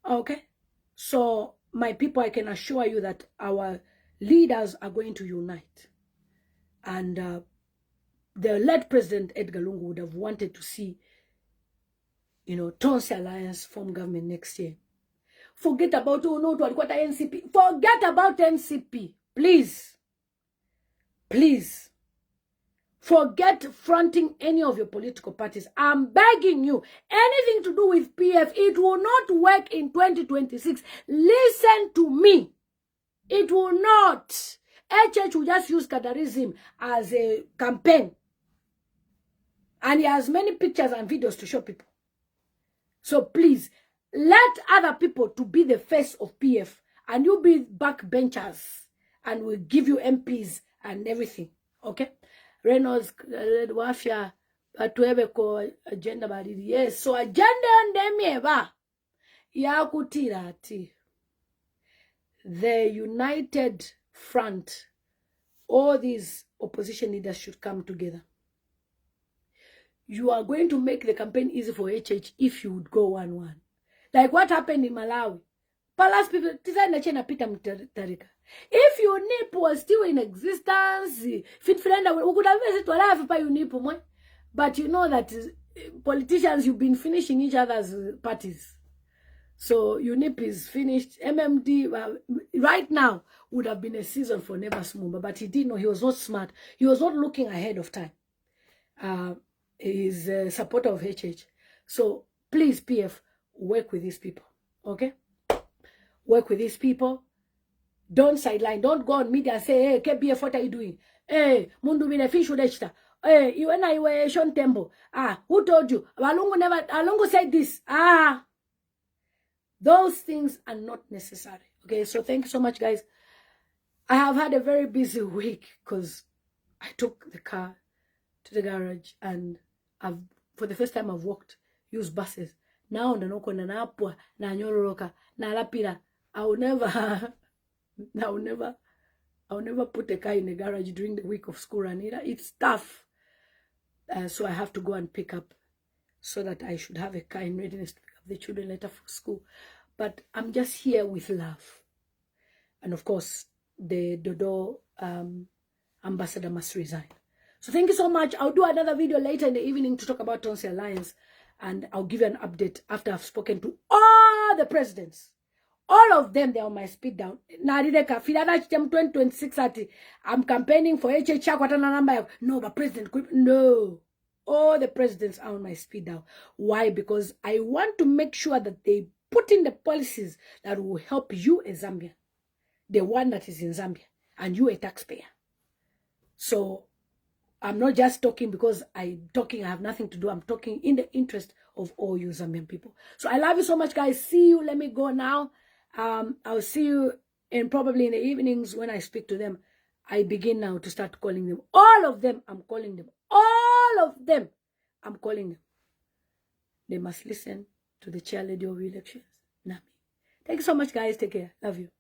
Okay? So, my people, I can assure you that our leaders are going to unite. And the late President Edgar Lungu would have wanted to see, Tonse Alliance form government next year. Forget about NCP. Forget about NCP. Please. Please. Forget fronting any of your political parties. I'm begging you. Anything to do with PF, it will not work in 2026. Listen to me. It will not. HH will just use Kadarism as a campaign. And he has many pictures and videos to show people. So please, let other people to be the face of PF. And you be backbenchers. And we'll give you MPs and everything. Okay? Reynolds, Wafia, Atuebeko, agenda baridi. Yes, so agenda ndemieba. Yakutirati. The united front, all these opposition leaders should come together. You are going to make the campaign easy for HH if you would go 1-1. Like what happened in Malawi. Palace people, if UNIP was still in existence, we could have visited to life by UNIP. But you know that politicians, you've been finishing each other's parties. So UNIP is finished. MMD, right now, would have been a season for Never Smooth. But he didn't know. He was not smart. He was not looking ahead of time. He's a supporter of HH. So please, PF, work with these people. Okay? Work with these people. Don't sideline. Don't go on media and say, hey, KBF, what are you doing? Hey, Mundu Fish Udeshta. Hey, you and I were Sean Tembo. Who told you? Alungu said this. Those things are not necessary. Okay, so thank you so much, guys. I have had a very busy week because I took the car to the garage and for the first time I've used buses. Now na napwa na nyororoka na lapira. I will never I'll never put a car in the garage during the week of school run. It's tough. So I have to go and pick up so that I should have a car in readiness to pick up the children later for school. But I'm just here with love. And of course, the Dodo ambassador must resign. So thank you so much. I'll do another video later in the evening to talk about Tonse Alliance. And I'll give you an update after I've spoken to all the presidents. All of them, they're on my speed down. I'm campaigning for HH. No, but President, no. All the presidents are on my speed down. Why? Because I want to make sure that they put in the policies that will help you, a Zambian, the one that is in Zambia, and you, a taxpayer. So I'm not just talking because I have nothing to do. I'm talking in the interest of all you Zambian people. So I love you so much, guys. See you. Let me go now. I'll see you probably in the evenings when I speak to them. I begin now to start calling them. All of them, I'm calling them. All of them, I'm calling them. They must listen to the chair lady of elections, Nami. Thank you so much, guys. Take care. Love you.